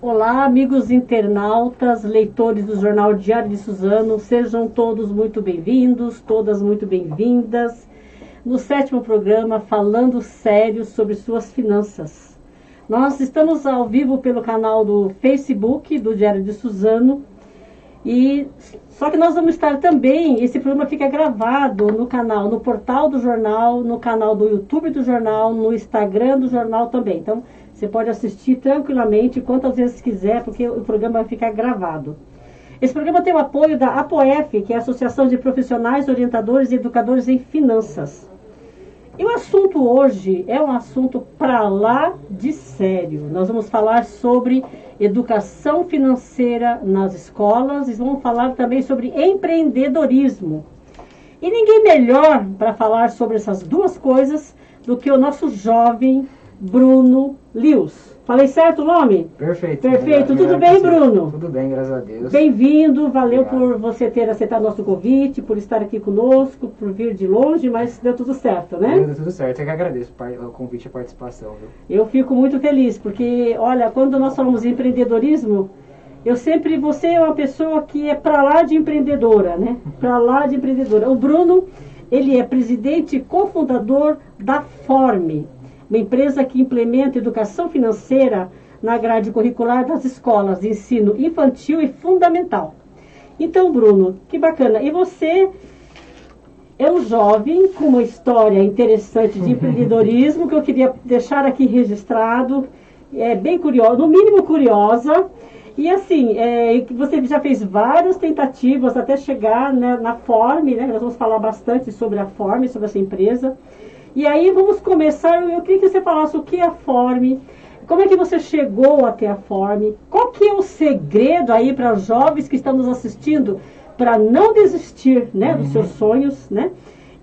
Olá, amigos internautas, leitores do Jornal Diário de Suzano, sejam todos muito bem-vindos, todas muito bem-vindas. No 7º programa, falando sério sobre suas finanças. Nós estamos ao vivo pelo canal do Facebook do Diário de Suzano. Só que nós vamos estar também, esse programa fica gravado no canal, no portal do jornal, no canal do YouTube do jornal, no Instagram do jornal também. Então, você pode assistir tranquilamente, quantas vezes quiser, porque o programa vai ficar gravado. Esse programa tem o apoio da APOEF, que é a Associação de Profissionais, Orientadores e Educadores em Finanças. E o assunto hoje é um assunto para lá de sério. Nós vamos falar sobre educação financeira nas escolas e vamos falar também sobre empreendedorismo. E ninguém melhor para falar sobre essas duas coisas do que o nosso jovem Bruno Lius. Falei certo o nome? Perfeito. Perfeito. Tudo bem, Bruno? Tudo bem, graças a Deus. Bem-vindo, valeu por você ter aceitado nosso convite, por estar aqui conosco, por vir de longe, mas deu tudo certo, né? Deu tudo certo, eu que agradeço o convite e a participação, viu? Eu fico muito feliz, porque, olha, quando nós falamos em empreendedorismo, você é uma pessoa que é para lá de empreendedora, né? Para lá de empreendedora. O Bruno, ele é presidente e cofundador da Forme, uma empresa que implementa educação financeira na grade curricular das escolas de ensino infantil e fundamental. Então, Bruno, que bacana. E você é um jovem com uma história interessante de empreendedorismo que eu queria deixar aqui registrado. É bem curiosa, no mínimo curiosa. E assim, você já fez várias tentativas até chegar, né, na Forme, né? Nós vamos falar bastante sobre a Forme, sobre essa empresa. E aí vamos começar, eu queria que você falasse o que é a Forme, como é que você chegou até a Forme, qual que é o segredo aí para os jovens que estão nos assistindo para não desistir, né, dos seus sonhos, né?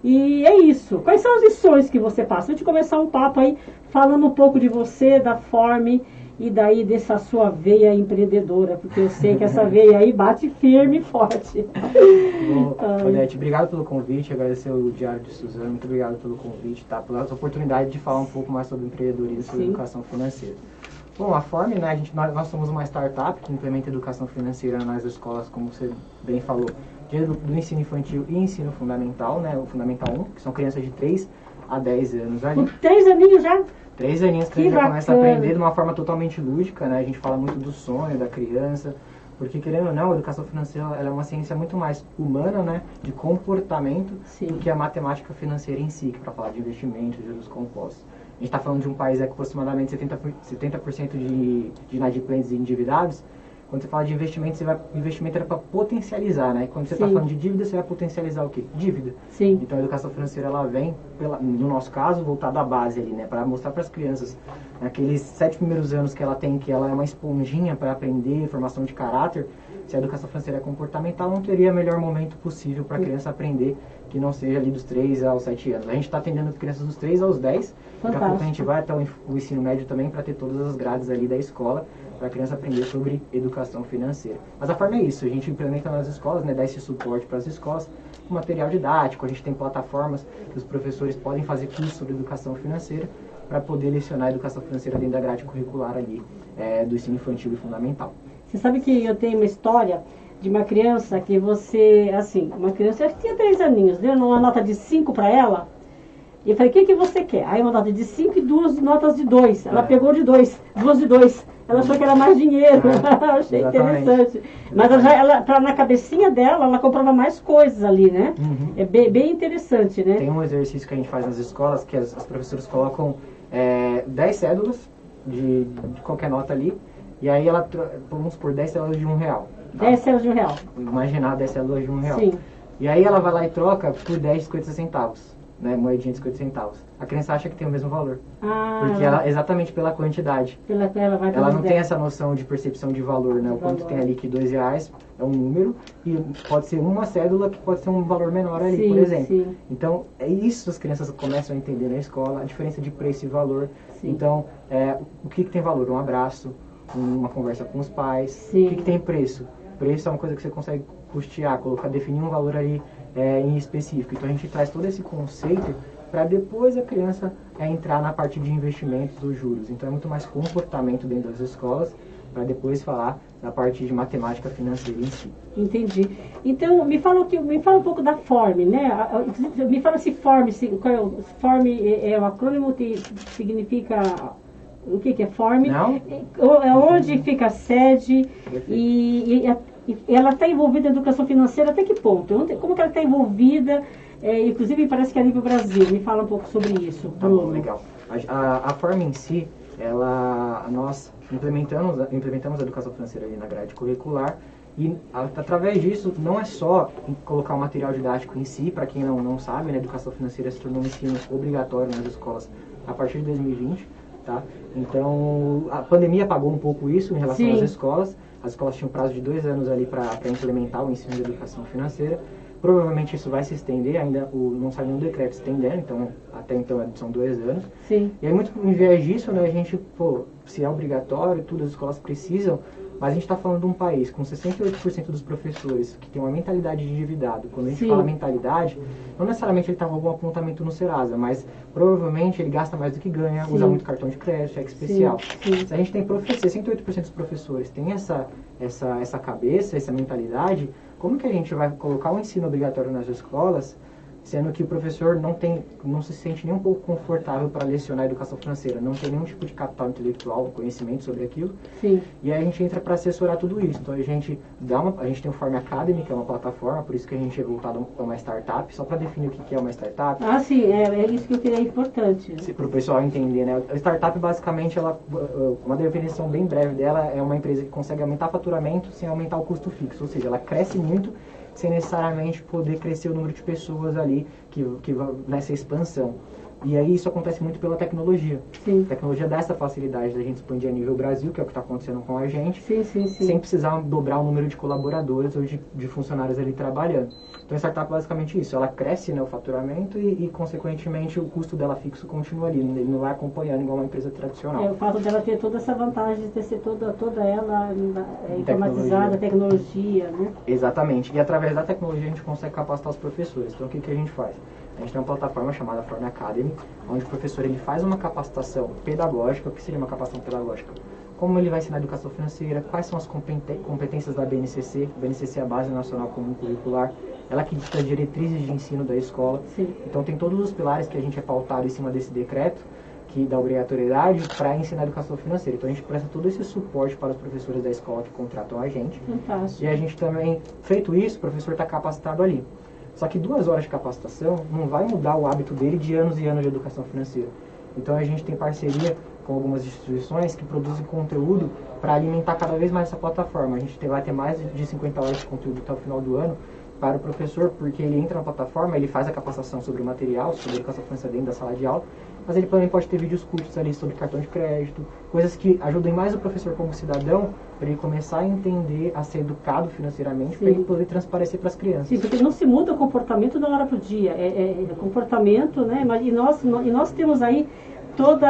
E é isso. Quais são as lições que você passa? Antes de começar um papo aí, falando um pouco de você, da Forme e daí dessa sua veia empreendedora, porque eu sei que essa veia aí bate firme e forte. Bom, Odete, obrigado pelo convite, agradecer o Diário de Suzano, muito obrigado pelo convite, tá? Pela oportunidade de falar um pouco mais sobre empreendedorismo e sobre educação financeira. Bom, a Forme, né, nós somos uma startup que implementa educação financeira nas escolas, como você bem falou, do ensino infantil e ensino fundamental, né, o Fundamental 1, que são crianças de 3 a 10 anos ali. 3 aninhos já? 3 aninhos que a gente já começa a aprender de uma forma totalmente lúdica, né? A gente fala muito do sonho da criança, porque querendo ou não, a educação financeira ela é uma ciência muito mais humana, né? De comportamento, sim, do que a matemática financeira em si, para falar de investimentos, de juros compostos. A gente está falando de um país com aproximadamente 70% de inadimplentes e endividados. Quando você fala de investimento, investimento era para potencializar, né? Quando você está falando de dívida, você vai potencializar o quê? Dívida. Sim. Então a educação financeira ela vem, no nosso caso, voltada à base ali, né? Para mostrar para as crianças, naqueles 7 primeiros anos que ela tem, que ela é uma esponjinha para aprender formação de caráter. Se a educação financeira é comportamental, não teria melhor momento possível para a criança aprender que não seja ali dos 3 aos 7 anos. A gente está atendendo crianças dos 3 aos 10. Daqui a pouco a gente vai até o ensino médio também para ter todas as grades ali da escola, para a criança aprender sobre educação financeira. Mas a forma é isso, a gente implementa nas escolas, né, dá esse suporte para as escolas, com material didático, a gente tem plataformas que os professores podem fazer curso sobre educação financeira para poder lecionar a educação financeira dentro da grade curricular ali, do ensino infantil e fundamental. Você sabe que eu tenho uma história de uma criança que uma criança que tinha 3 aninhos, deu uma nota de 5 para ela, e eu falei, o que você quer? Aí uma nota de 5 e 2 notas de 2. Ela pegou de 2, 2 de 2. Ela achou que era mais dinheiro. Achei interessante. Mas na cabecinha dela, ela comprava mais coisas ali, né? Uhum. É bem interessante, né? Tem um exercício que a gente faz nas escolas, que as professoras colocam 10 cédulas de qualquer nota ali, e aí vamos por 10 cédulas de R$1. Tá? 10 cédulas de R$1. Imaginar 10 cédulas de R$1. Sim. E aí ela vai lá e troca por 10 de 50 centavos. Né, moedinha de 50 centavos. A criança acha que tem o mesmo valor. Porque exatamente pela quantidade. Ela não tem essa noção de percepção de valor, né? O quanto tem ali que R$2 é um número e pode ser uma cédula que pode ser um valor menor ali, sim, por exemplo. Sim. Então, é isso que as crianças começam a entender na escola, a diferença de preço e valor. Sim. Então, o que tem valor? Um abraço, uma conversa com os pais. Sim. O que tem preço? Preço é uma coisa que você consegue custear, definir um valor ali em específico. Então a gente traz todo esse conceito para depois a criança entrar na parte de investimento dos juros. Então é muito mais comportamento dentro das escolas para depois falar da parte de matemática financeira em si. Entendi. Então, me fala um pouco da FORM, né? Me fala se FORM, FORM é o acrônimo que significa o que é FORM? Não? Onde fica a sede e ela está envolvida na educação financeira até que ponto? Como que ela está envolvida? Inclusive, parece que é a nível Brasil. Me fala um pouco sobre isso. Tá bom, legal. A FORM em si, nós implementamos a educação financeira ali na grade curricular e através disso não é só colocar o material didático em si, para quem não sabe, né, a educação financeira se tornou um ensino obrigatório nas escolas a partir de 2020, tá? Então a pandemia apagou um pouco isso em relação às escolas. As escolas tinham prazo de 2 anos ali para implementar o ensino de educação financeira. Provavelmente isso vai se estender, ainda não saiu nenhum decreto estendendo, então até então são 2 anos. Sim. E aí, muito em vez disso, né, a gente, se é obrigatório, tudo, as escolas precisam, mas a gente está falando de um país com 68% dos professores que tem uma mentalidade de endividado. Quando a gente fala mentalidade, não necessariamente ele está com algum apontamento no Serasa, mas provavelmente ele gasta mais do que ganha, usa muito cartão de crédito, cheque especial. Se a gente tem 68% dos professores tem essa cabeça, essa mentalidade, como que a gente vai colocar o ensino obrigatório nas escolas, sendo que o professor não se sente nem um pouco confortável para lecionar a educação financeira, não tem nenhum tipo de capital intelectual, conhecimento sobre aquilo. Sim. E aí a gente entra para assessorar tudo isso. Então a gente tem o Form Academy, que é uma plataforma, por isso que a gente é voltado a uma startup, só para definir o que é uma startup. Ah, sim, é isso que eu queria, é importante. Para o pessoal entender, né? A startup, basicamente, uma definição bem breve dela é uma empresa que consegue aumentar o faturamento sem aumentar o custo fixo, ou seja, ela cresce muito sem necessariamente poder crescer o número de pessoas ali que nessa expansão. E aí isso acontece muito pela tecnologia. Sim. A tecnologia dá essa facilidade da gente expandir a nível Brasil, que é o que está acontecendo com a gente, sim. sem precisar dobrar o número de colaboradores ou de funcionários ali trabalhando. Então a startup é basicamente isso, ela cresce, né, o faturamento e consequentemente o custo dela fixo continua ali, ele não vai acompanhando igual uma empresa tradicional. O fato dela ter toda essa vantagem de ser toda ela informatizada, tecnologia, né? Exatamente, e através da tecnologia a gente consegue capacitar os professores. Então o que a gente faz? A gente tem uma plataforma chamada Form Academy, onde o professor ele faz uma capacitação pedagógica. O que seria uma capacitação pedagógica? Como ele vai ensinar educação financeira, quais são as competências da BNCC. A BNCC é a Base Nacional Comum Curricular, ela que dita as diretrizes de ensino da escola. Sim. Então tem todos os pilares que a gente é pautado em cima desse decreto, que dá obrigatoriedade para ensinar educação financeira. Então a gente presta todo esse suporte para os professores da escola que contratam a gente. Fantástico. E a gente também, feito isso, o professor está capacitado ali. Só que 2 horas de capacitação não vai mudar o hábito dele de anos e anos de educação financeira. Então a gente tem parceria com algumas instituições que produzem conteúdo para alimentar cada vez mais essa plataforma. A gente vai ter mais de 50 horas de conteúdo até o final do ano para o professor, porque ele entra na plataforma, ele faz a capacitação sobre o material, sobre a educação financeira dentro da sala de aula, mas ele também pode ter vídeos curtos ali sobre cartão de crédito, coisas que ajudem mais o professor como cidadão, para ele começar a entender, a ser educado financeiramente, para ele poder transparecer para as crianças. Sim, porque não se muda o comportamento da hora para o dia, é comportamento, né? E nós temos aí todo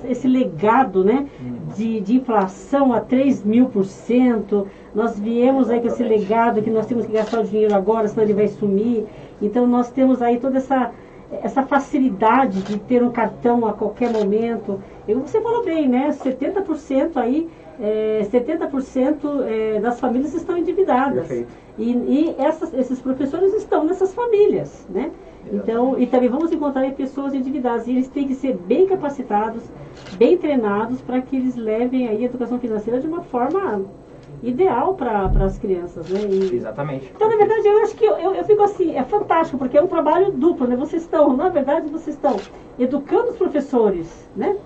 esse legado, né, de inflação a 3.000%. Nós viemos aí com esse legado que nós temos que gastar o dinheiro agora, senão ele vai sumir. Então nós temos aí toda essa facilidade de ter um cartão a qualquer momento. Você falou bem, né? 70% aí, 70% das famílias estão endividadas. Perfeito. E esses professores estão nessas famílias, né? Então, e também vamos encontrar aí pessoas endividadas. E eles têm que ser bem capacitados, bem treinados, para que eles levem aí a educação financeira de uma forma ideal para as crianças, né? Exatamente. Então, na verdade, eu acho que eu fico assim, é fantástico, porque é um trabalho duplo, né? Na verdade, vocês estão educando os professores, né?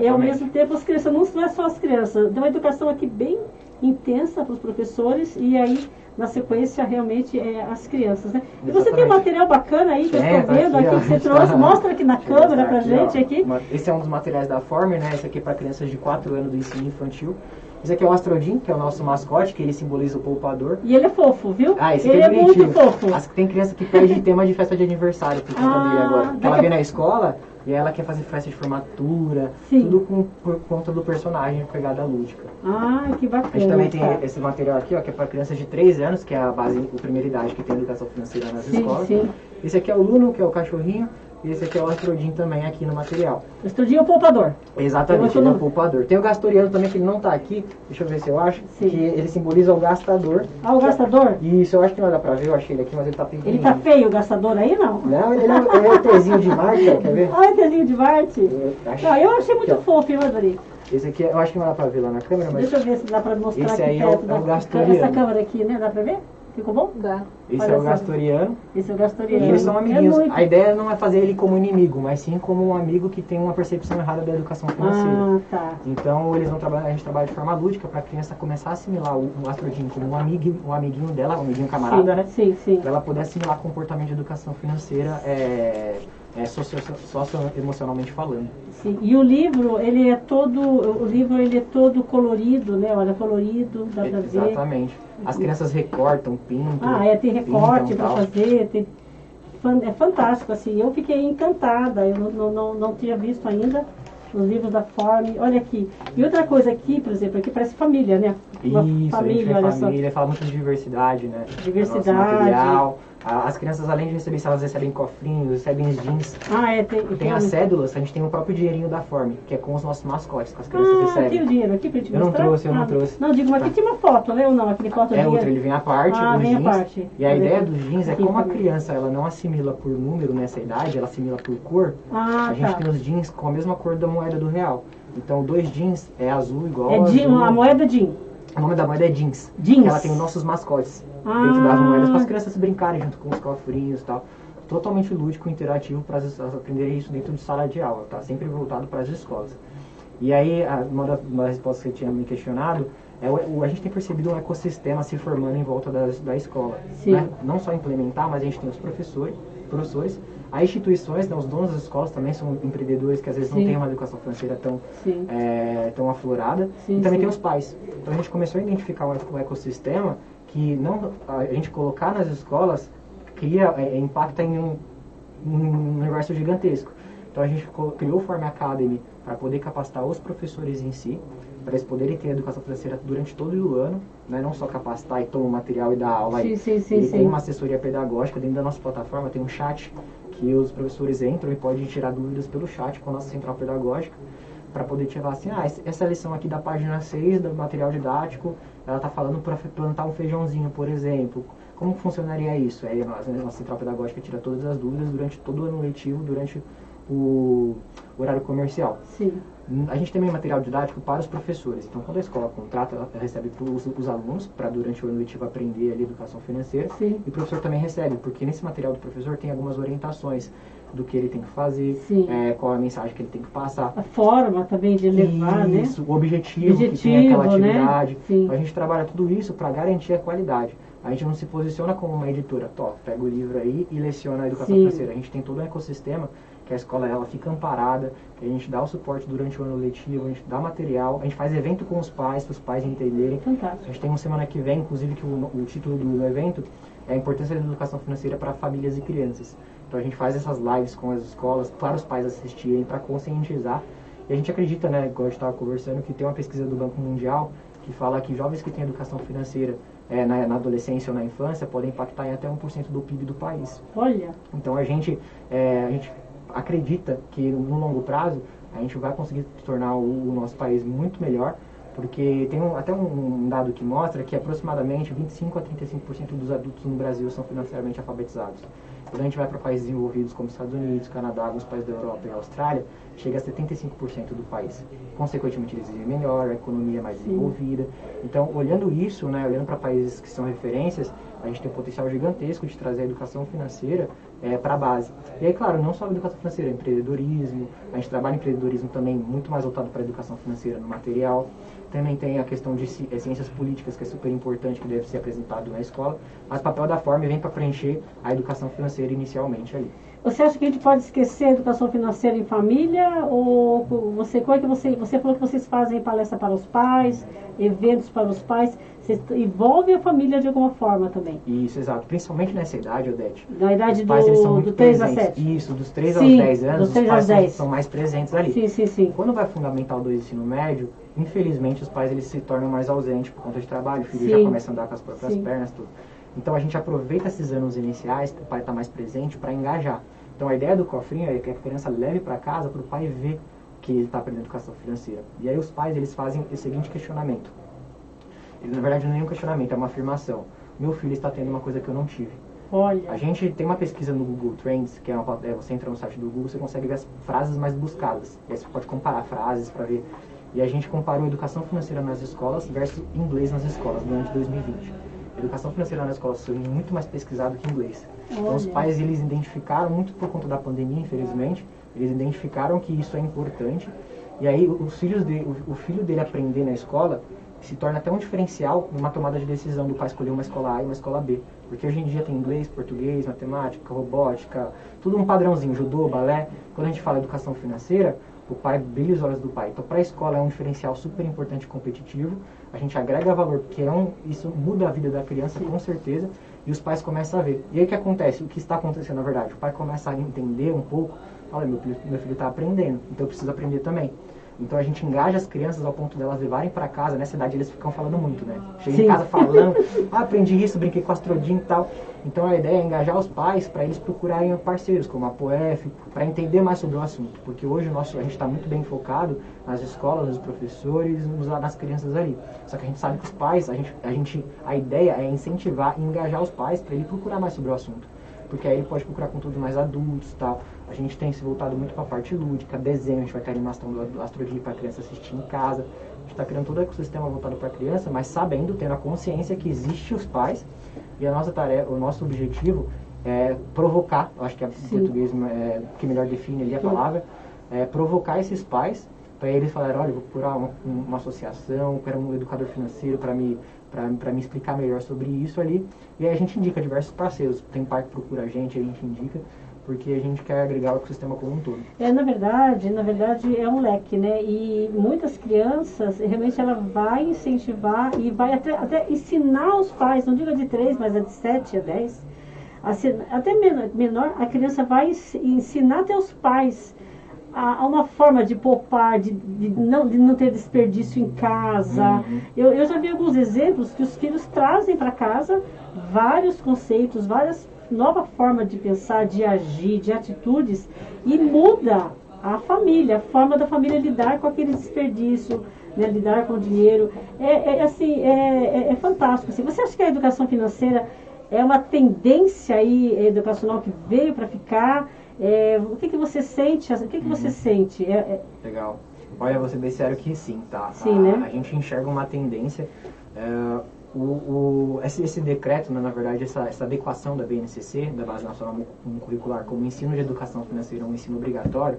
E ao mesmo tempo as crianças, não é só as crianças, tem uma educação aqui bem intensa para os professores e aí, na sequência, realmente as crianças, né? E você tem um material bacana aí que eu estou vendo aqui, que você trouxe, mostra aqui na câmera pra gente aqui. Esse é um dos materiais da Form, né? Esse aqui é para crianças de 4 anos do ensino infantil. Esse aqui é o Astrodin, que é o nosso mascote, que ele simboliza o poupador. E ele é fofo, viu? Esse ele aqui é muito fofo. Tem criança que pede tema de festa de aniversário por conta dele agora. Porque ela vem na escola e ela quer fazer festa de formatura, tudo por conta do personagem pegada lúdica. Que bacana. A gente também tem esse material aqui, ó, que é para crianças de 3 anos, que é a primeira idade que tem educação financeira nas escolas. Sim. Esse aqui é o Luno, que é o cachorrinho. e esse aqui é o Astrodin também aqui no material. O Astrodin é o poupador. Exatamente, ele é o poupador. Tem o Gastoriano também, que ele não tá aqui, deixa eu ver se eu acho, que ele simboliza o gastador. Ah, o gastador? Isso, eu acho que não dá pra ver, eu achei ele aqui, mas ele tá pequenininho. Ele tá feio o gastador aí, não? Não, ele é o Tzinho de Marte, ó, quer ver? Ah, é Tzinho de Marte? Eu achei muito fofo, eu adorei. Esse aqui, eu acho que não dá pra ver lá na câmera, mas... Deixa eu ver se dá pra mostrar esse aqui aí perto. é o Gastoriano. Essa câmera aqui, né? Dá pra ver? Ficou bom? Dá. Esse Olha é o só. Gastoriano. Esse é o Gastoriano. E eles são amiguinhos. É muito... A ideia não é fazer ele como inimigo, mas sim como um amigo que tem uma percepção errada da educação financeira. Ah, tá. Então eles vão trabalhar, a gente trabalha de forma lúdica para a criança começar a assimilar o Astrodin como um amiguinho dela, um amiguinho camarada, né? Sim, sim. Para ela poder assimilar comportamento de educação financeira socioemocionalmente falando. Sim. E o livro, ele é todo colorido, né? Olha, colorido, dá pra ver. Exatamente. As crianças recortam, pintam. Tem recorte pintam, para fazer, é fantástico, assim. Eu fiquei encantada, eu não tinha visto ainda os livros da Form. Olha aqui. E outra coisa aqui, por exemplo, aqui parece família, né? Uma família, olha família, fala muito de diversidade, né? Diversidade. Nosso material. As crianças, além de receber isso, elas recebem cofrinhos, recebem jeans. Tem as cédulas, a gente tem o próprio dinheirinho da Form, que é com os nossos mascotes que as crianças recebem. Tem o dinheiro aqui pra gente mostrar? Eu não trouxe. Não, digo, mas aqui tinha uma foto, né? Ou não? Aquele foto é outro, ele vem à parte, os vem jeans. à parte. E a ideia dos jeans é como a criança ela não assimila por número nessa idade, ela assimila por cor. A gente tem os jeans com a mesma cor da moeda do real. Então, 2 jeans é azul igual ao azul. A moeda jean. O nome da moeda é jeans. Ela tem os nossos mascotes dentro das moedas para as crianças brincarem junto com os cofrinhos e tal. Totalmente lúdico, interativo para elas aprenderem isso dentro de sala de aula, tá? Sempre voltado para as escolas. E aí, uma das respostas que você tinha me questionado a gente tem percebido um ecossistema se formando em volta da escola. Né? Não só implementar, mas a gente tem os professores, as instituições, né, os donos das escolas também são empreendedores que às vezes não têm uma educação financeira tão aflorada. E também tem os pais. Então a gente começou a identificar um ecossistema que não, a gente colocar nas escolas impacta em um universo gigantesco. Então a gente criou o Form Academy para poder capacitar os professores em si, para eles poderem ter educação financeira durante todo o ano, né? Não só capacitar e tomar o material e dar aula. Tem uma assessoria pedagógica dentro da nossa plataforma, tem um chat que os professores entram e podem tirar dúvidas pelo chat com a nossa central pedagógica, para poder tirar assim, essa lição aqui da página 6 do material didático, ela está falando para plantar um feijãozinho, por exemplo. Como funcionaria isso? Aí a nossa central pedagógica tira todas as dúvidas durante todo o ano letivo, durante o horário comercial. A gente tem também material didático para os professores. Então, quando a escola contrata, ela recebe para os alunos, para durante o ano letivo aprender ali educação financeira. E o professor também recebe, porque nesse material do professor tem algumas orientações do que ele tem que fazer, qual é a mensagem que ele tem que passar. A forma também de levar, né? Isso, o objetivo que tem aquela atividade. Né? Então, a gente trabalha tudo isso para garantir a qualidade. A gente não se posiciona como uma editora, pega o livro aí e leciona a educação financeira. A gente tem todo um ecossistema que a escola ela fica amparada, que a gente dá o suporte durante o ano letivo, a gente dá material, a gente faz evento com os pais, para os pais entenderem. Fantástico. A gente tem uma semana que vem, inclusive, que o título do evento é a importância da educação financeira para famílias e crianças. Então a gente faz essas lives com as escolas, para os pais assistirem, para conscientizar. E a gente acredita, né, igual a gente estava conversando, que tem uma pesquisa do Banco Mundial que fala que jovens que têm educação financeira na adolescência ou na infância podem impactar em até 1% do PIB do país. Olha! Então a gente acredita que no longo prazo a gente vai conseguir tornar o nosso país muito melhor, porque tem até um dado que mostra que aproximadamente 25 a 35% dos adultos no Brasil são financeiramente alfabetizados. Quando a gente vai para países desenvolvidos como Estados Unidos, Canadá, alguns países da Europa e Austrália, chega a 75% do país. Consequentemente, eles vivem melhor, a economia é mais desenvolvida. Então, olhando isso, né, olhando para países que são referências, a gente tem um potencial gigantesco de trazer a educação financeira para a base. E aí, claro, não só a educação financeira, empreendedorismo, a gente trabalha em empreendedorismo também muito mais voltado para a educação financeira no material. Também tem a questão de ciências políticas, que é super importante, que deve ser apresentado na escola. Mas o papel da Form vem para preencher a educação financeira inicialmente ali. Você acha que a gente pode esquecer a educação financeira em família? Ou você falou que vocês fazem palestra para os pais, eventos para os pais. Você envolve a família de alguma forma também? Isso, exato. Principalmente nessa idade, Odete. Da idade do 3 a 7. Isso, dos 3 aos 10 anos, os pais são mais presentes ali. Sim. Quando vai Fundamental 2 ensino médio, infelizmente os pais eles se tornam mais ausentes por conta de trabalho, o filho já começa a andar com as próprias pernas, tudo. Então a gente aproveita esses anos iniciais, o pai está mais presente para engajar. Então a ideia do cofrinho é que a criança leve para casa para o pai ver que ele está aprendendo educação financeira. E aí os pais, eles fazem o seguinte questionamento. Ele, na verdade, não é um questionamento, é uma afirmação. Meu filho está tendo uma coisa que eu não tive. Olha. A gente tem uma pesquisa no Google Trends, que você entra no site do Google, você consegue ver as frases mais buscadas. E aí você pode comparar frases para ver. E a gente comparou educação financeira nas escolas versus inglês nas escolas durante 2020. Educação financeira nas escolas foi muito mais pesquisado que inglês. Então os pais, eles identificaram, muito por conta da pandemia, infelizmente, eles identificaram que isso é importante. E aí o filho dele aprender na escola se torna até um diferencial numa tomada de decisão do pai escolher uma escola A e uma escola B. Porque hoje em dia tem inglês, português, matemática, robótica, tudo um padrãozinho, judô, balé. Quando a gente fala educação financeira, o pai brilha os olhos do pai. Então, para a escola é um diferencial super importante e competitivo. A gente agrega valor, porque isso muda a vida da criança, com certeza, e os pais começam a ver. E aí o que acontece? O que está acontecendo, na verdade? O pai começa a entender um pouco, olha, meu filho está aprendendo, então eu preciso aprender também. Então a gente engaja as crianças ao ponto delas levarem para casa. Nessa idade eles ficam falando muito, né? Chegam em casa falando, aprendi isso, brinquei com Astrodin e tal. Então a ideia é engajar os pais para eles procurarem parceiros, como a POEF, para entender mais sobre o assunto. Porque hoje a gente está muito bem focado nas escolas, nos professores, nas crianças ali. Só que a gente sabe que os pais, a ideia é incentivar e engajar os pais para ele procurar mais sobre o assunto. Porque aí ele pode procurar conteúdos mais adultos e tal. A gente tem se voltado muito para a parte lúdica, desenho, a gente vai ter animação do Astrodin para a criança assistir em casa. A gente está criando todo o ecossistema voltado para a criança, mas sabendo, tendo a consciência que existe os pais. E a nossa tarefa, o nosso objetivo é provocar, eu acho que é em português que melhor define ali a palavra, é provocar esses pais para eles falarem, olha, eu vou procurar uma associação, quero um educador financeiro para me explicar melhor sobre isso ali. E aí a gente indica diversos parceiros. Tem pai que procura a gente indica, porque a gente quer agregar o ecossistema como um todo. Na verdade é um leque, né? E muitas crianças, realmente ela vai incentivar e vai até ensinar os pais, não digo a de 3, mas a de 7, a 10, até menor, a criança vai ensinar até os pais a uma forma de poupar, de não ter desperdício em casa. Eu já vi alguns exemplos que os filhos trazem para casa vários conceitos, várias novas formas de pensar, de agir, de atitudes, e muda a família, a forma da família lidar com aquele desperdício, né, lidar com o dinheiro. É fantástico. Assim. Você acha que a educação financeira é uma tendência aí educacional que veio para ficar? O que você sente? O que você sente? Legal. Olha, vou ser bem sério que sim, tá? Sim, né? A gente enxerga uma tendência. Esse decreto, né, na verdade, essa adequação da BNCC, da Base Nacional Curricular, como ensino de educação financeira, um ensino obrigatório.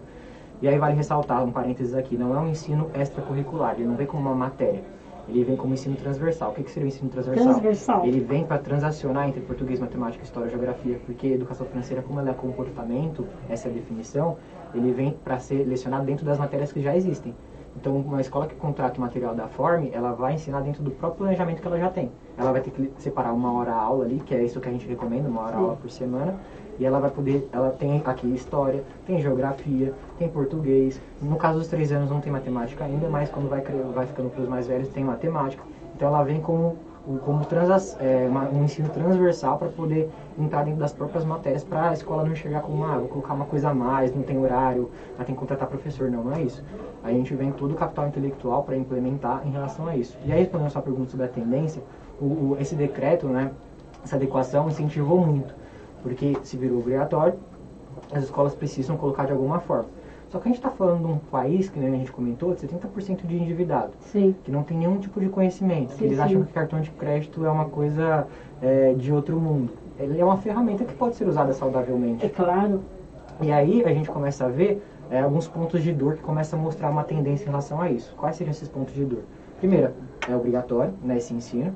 E aí vale ressaltar, um parênteses aqui, não é um ensino extracurricular, ele não vem como uma matéria. Ele vem como ensino transversal. O que seria o ensino transversal? Ele vem para transacionar entre português, matemática, história e geografia, porque a educação financeira, como ela é comportamento, essa é a definição, ele vem para ser lecionado dentro das matérias que já existem. Então, uma escola que contrata o material da FORM, ela vai ensinar dentro do próprio planejamento que ela já tem. Ela vai ter que separar uma hora aula ali, que é isso que a gente recomenda, uma hora aula por semana, e ela vai poder, ela tem aqui história, tem geografia, tem português. No caso dos 3 anos não tem matemática ainda, mas quando vai ficando para os mais velhos tem matemática. Então ela vem como um ensino transversal para poder entrar dentro das próprias matérias, para a escola não enxergar como, vou colocar uma coisa a mais, não tem horário, tem que contratar professor. Não é isso. A gente vem todo o capital intelectual para implementar em relação a isso. E aí, respondendo a sua pergunta sobre a tendência, esse decreto, né, essa adequação incentivou muito, porque se virou obrigatório, as escolas precisam colocar de alguma forma. Só que a gente está falando de um país, que nem a gente comentou, de 70% de endividado, que não tem nenhum tipo de conhecimento. Eles acham que cartão de crédito é uma coisa de outro mundo. Ele é uma ferramenta que pode ser usada saudavelmente. É claro. E aí a gente começa a ver alguns pontos de dor que começam a mostrar uma tendência em relação a isso. Quais seriam esses pontos de dor? Primeiro, é obrigatório, né, esse ensino.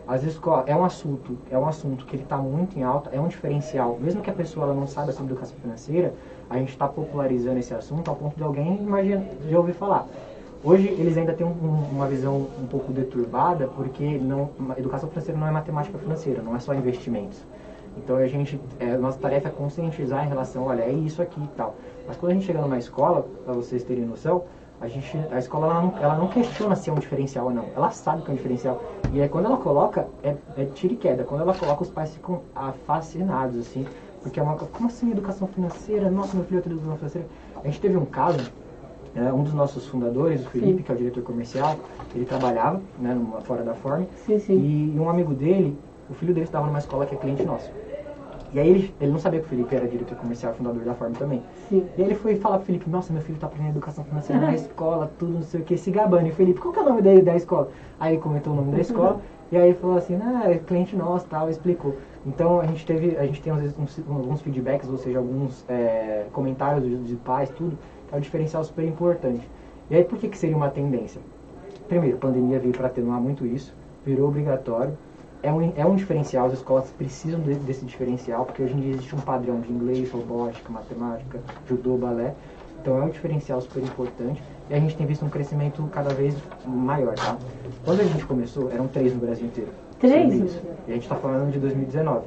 As escolas, é um assunto que ele está muito em alta, é um diferencial. Mesmo que a pessoa ela não saiba sobre educação financeira, a gente está popularizando esse assunto ao ponto de alguém já ouvir falar. Hoje eles ainda têm uma visão um pouco deturbada, porque educação financeira não é matemática financeira, não é só investimentos. Então nossa tarefa é conscientizar em relação, olha, é isso aqui e tal. Mas quando a gente chega numa escola, para vocês terem noção, a escola ela não questiona se é um diferencial ou não. Ela sabe que é um diferencial. E aí quando ela coloca, é tiro e queda. Quando ela coloca, os pais ficam fascinados, assim. Porque é como assim educação financeira? Nossa, meu filho tem educação financeira. A gente teve um caso, um dos nossos fundadores, o Felipe, sim, que é o diretor comercial, ele trabalhava, né, fora da Form, sim, sim, e um amigo dele, o filho dele estava numa escola que é cliente nosso. E aí ele não sabia que o Felipe era diretor comercial, fundador da Form também. Sim. E aí ele foi falar pro Felipe, nossa, meu filho tá aprendendo educação financeira na escola, tudo, não sei o que, se gabando. E o Felipe, qual que é o nome da escola? Aí ele comentou o nome da escola, e aí ele falou assim, é cliente nosso, tal, explicou. Então a gente tem às vezes alguns feedbacks, ou seja, alguns comentários de pais, tudo, que é um diferencial super importante. E aí por que seria uma tendência? Primeiro, a pandemia veio para atenuar muito isso, virou obrigatório. É um diferencial, as escolas precisam desse diferencial, porque hoje em dia existe um padrão de inglês, robótica, matemática, judô, balé. Então é um diferencial super importante e a gente tem visto um crescimento cada vez maior, tá? Quando a gente começou, eram 3 no Brasil inteiro. 3? E a gente está falando de 2019.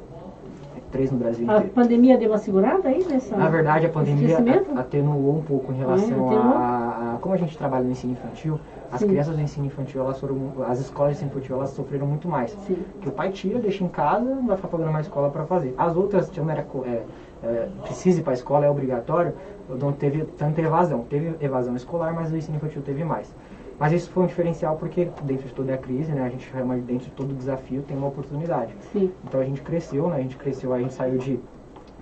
3 no Brasil A inteiro. pandemia deu uma segurada aí nessa? Na verdade, a pandemia atenuou um pouco em relação a como a gente trabalha no ensino infantil. As sim, crianças do ensino infantil, as escolas de ensino infantil, elas sofreram muito mais. Sim. Porque o pai tira, deixa em casa, não vai ficar pagando uma escola para fazer. As outras, precisa ir para a escola, é obrigatório, não teve tanta evasão. Teve evasão escolar, mas o ensino infantil teve mais. Mas isso foi um diferencial porque dentro de toda a crise, né, a gente chama dentro de todo desafio tem uma oportunidade. Sim. Então a gente cresceu, né, a gente saiu de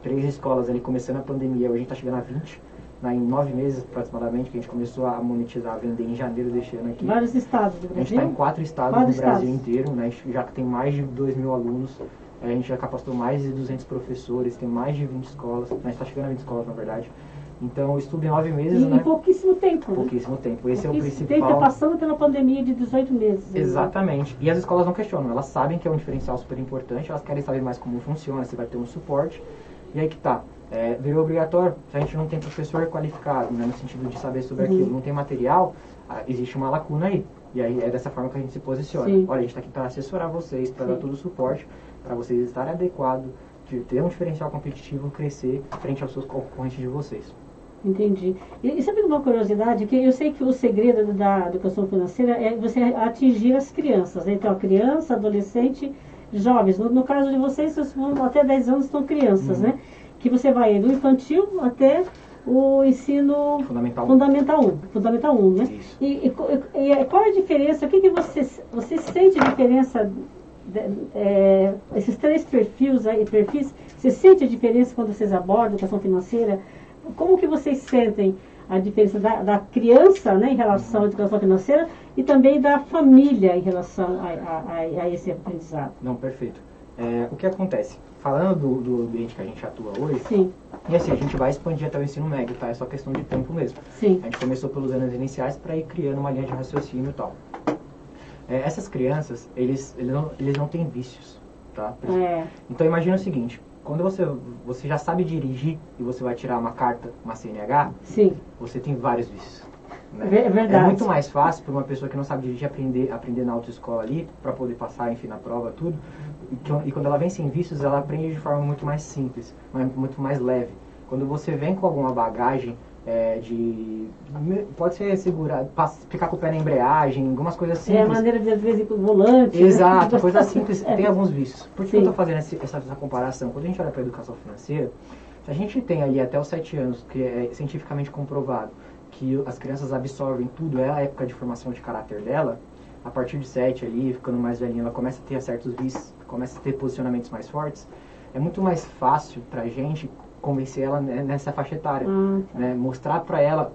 3 escolas ali começando a pandemia, hoje a gente está chegando a 20. Em 9 meses aproximadamente, que a gente começou a monetizar, a vender em janeiro deste ano aqui. Vários estados do Brasil? A gente está em 4 estados do Brasil inteiro, né? A gente já tem mais de 2.000 alunos, a gente já capacitou mais de 200 professores, tem mais de 20 escolas, a gente está chegando a 20 escolas na verdade. Então o estudo em 9 meses, né? Em pouquíssimo tempo. Pouquíssimo tempo, esse é o principal. Tem que estar passando pela pandemia de 18 meses. Exatamente, né? E as escolas não questionam, elas sabem que é um diferencial super importante, elas querem saber mais como funciona, se vai ter um suporte, e aí que tá. Virou obrigatório, se a gente não tem professor qualificado, né, no sentido de saber sobre aquilo, não tem material, existe uma lacuna aí. E aí é dessa forma que a gente se posiciona. Sim. Olha, a gente está aqui para assessorar vocês, para dar todo o suporte, para vocês estarem adequados, de ter um diferencial competitivo, crescer frente aos seus concorrentes de vocês. Entendi. E sabe uma curiosidade, que eu sei que o segredo da educação financeira é você atingir as crianças, né? Então, a criança, adolescente, jovens. No caso de vocês até 10 anos estão crianças, né? Que você vai do infantil até o ensino Fundamental 1, né? E qual é a diferença? O que você sente a diferença, esses 3 perfis, você sente a diferença quando vocês abordam a educação financeira? Como que vocês sentem a diferença da criança, né, em relação à educação financeira e também da família em relação a esse aprendizado? Não, perfeito. O que acontece? Falando do ambiente que a gente atua hoje, sim, e assim, a gente vai expandir até o ensino médio, tá? É só questão de tempo mesmo. Sim. A gente começou pelos anos iniciais para ir criando uma linha de raciocínio e tal. Essas crianças, eles não têm vícios, tá? Então imagina o seguinte, quando você já sabe dirigir e você vai tirar uma carta, uma CNH, sim, você tem vários vícios. Né? É verdade. É muito mais fácil para uma pessoa que não sabe dirigir aprender na autoescola ali, para poder passar, enfim, na prova, tudo. E quando ela vem sem vícios, ela aprende de forma muito mais simples, muito mais leve. Quando você vem com alguma bagagem pode ser segurar, ficar com o pé na embreagem, algumas coisas simples. A maneira de às vezes ir pro volante. Exato, coisa simples, tem alguns vícios. Por que eu estou fazendo essa comparação? Quando a gente olha para a educação financeira, a gente tem ali até os 7 anos, que é cientificamente comprovado, que as crianças absorvem tudo, é a época de formação de caráter dela. A partir de 7 ali, ficando mais velhinha, ela começa a ter certos vícios, começa a ter posicionamentos mais fortes. É muito mais fácil pra gente convencer ela nessa faixa etária, né? Mostrar pra ela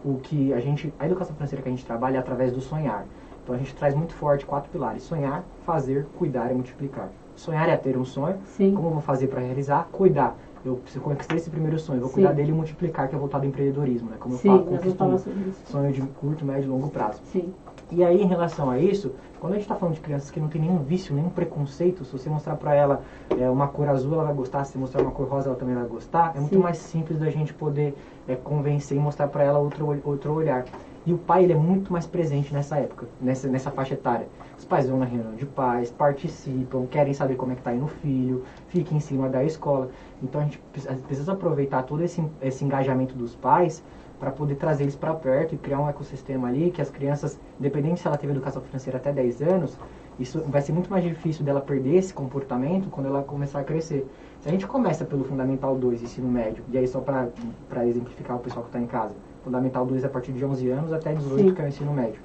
a educação financeira que a gente trabalha é através do sonhar. Então a gente traz muito forte 4 pilares: sonhar, fazer, cuidar e multiplicar. Sonhar é ter um sonho. Sim. Como eu vou fazer para realizar? Cuidar. Eu preciso conquistar esse primeiro sonho, eu vou cuidar dele e multiplicar, que é voltado ao empreendedorismo, né? Como eu falo, conquistar sonho de curto, médio e longo prazo. Sim. E aí, em relação a isso, quando a gente está falando de crianças que não tem nenhum vício, nenhum preconceito, se você mostrar para ela uma cor azul, ela vai gostar, se você mostrar uma cor rosa, ela também vai gostar, é muito mais simples da gente poder convencer e mostrar para ela outro olhar. E o pai, ele é muito mais presente nessa época, nessa faixa etária. Os pais vão na reunião de pais, participam, querem saber como é que está indo o filho, fica em cima da escola. Então a gente precisa aproveitar todo esse engajamento dos pais para poder trazer eles para perto e criar um ecossistema ali que as crianças, independente se ela teve educação financeira até 10 anos, isso vai ser muito mais difícil dela perder esse comportamento quando ela começar a crescer. Se a gente começa pelo Fundamental 2, ensino médio, e aí só para exemplificar o pessoal que está em casa, Fundamental 2 é a partir de 11 anos até 18, Sim. que é o ensino médio.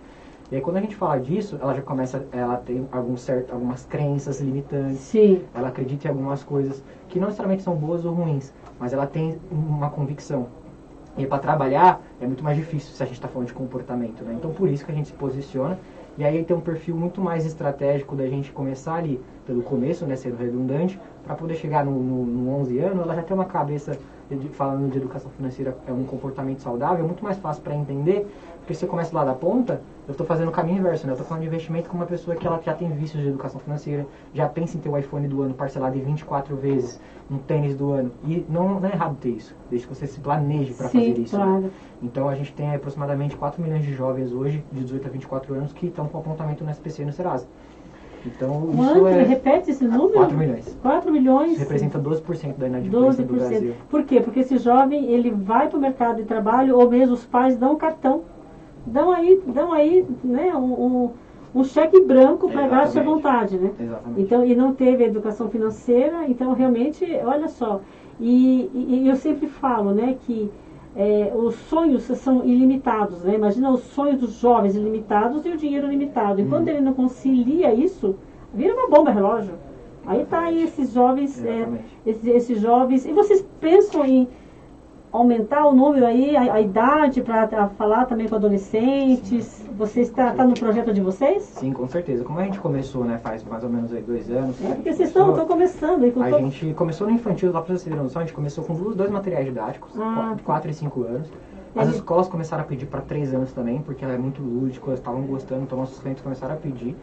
E aí quando a gente fala disso, ela já começa, ela tem algumas crenças limitantes, Sim. ela acredita em algumas coisas que não necessariamente são boas ou ruins, mas ela tem uma convicção. E para trabalhar é muito mais difícil se a gente está falando de comportamento, né? Então por isso que a gente se posiciona, e aí tem um perfil muito mais estratégico da gente começar ali pelo começo, né, sendo redundante, para poder chegar no 11 anos, ela já tem uma cabeça, falando de educação financeira, é um comportamento saudável, é muito mais fácil para entender, porque se você começa lá da ponta, eu estou fazendo o caminho inverso, né? Eu estou falando de investimento com uma pessoa que ela já tem vícios de educação financeira, já pensa em ter o iPhone do ano parcelado em 24 vezes, um tênis do ano. E não é errado ter isso, desde que você se planeje para fazer isso. Claro. Né? Então a gente tem aproximadamente 4 milhões de jovens hoje, de 18 a 24 anos, que estão com apontamento no SPC e no Serasa. Então, Quanto? Repete esse número? 4 milhões. 4 milhões? Isso representa 12% da inadimplência do Brasil. Por quê? Porque esse jovem, ele vai para o mercado de trabalho, ou mesmo os pais dão cartão. Dão aí né, um cheque branco para gastar à vontade, né? Exatamente. Então, e não teve a educação financeira, então realmente, olha só. E eu sempre falo, né, que os sonhos são ilimitados, né? Imagina os sonhos dos jovens ilimitados e o dinheiro limitado. E quando ele não concilia isso, vira uma bomba relógio. Aí tá aí esses jovens, esses jovens. E vocês pensam em aumentar o número aí, a idade, para falar também com adolescentes? Sim. Você está no projeto de vocês? Sim, com certeza. Como a gente começou, né, faz mais ou menos aí 2 anos. Porque vocês estão começando. Aí a gente começou no infantil, lá para vocês terem noção, a gente começou com dois materiais didáticos, 4 e 5 anos. As escolas começaram a pedir para 3 anos também, porque ela é muito lúdica, elas estavam gostando, então nossos clientes começaram a pedir.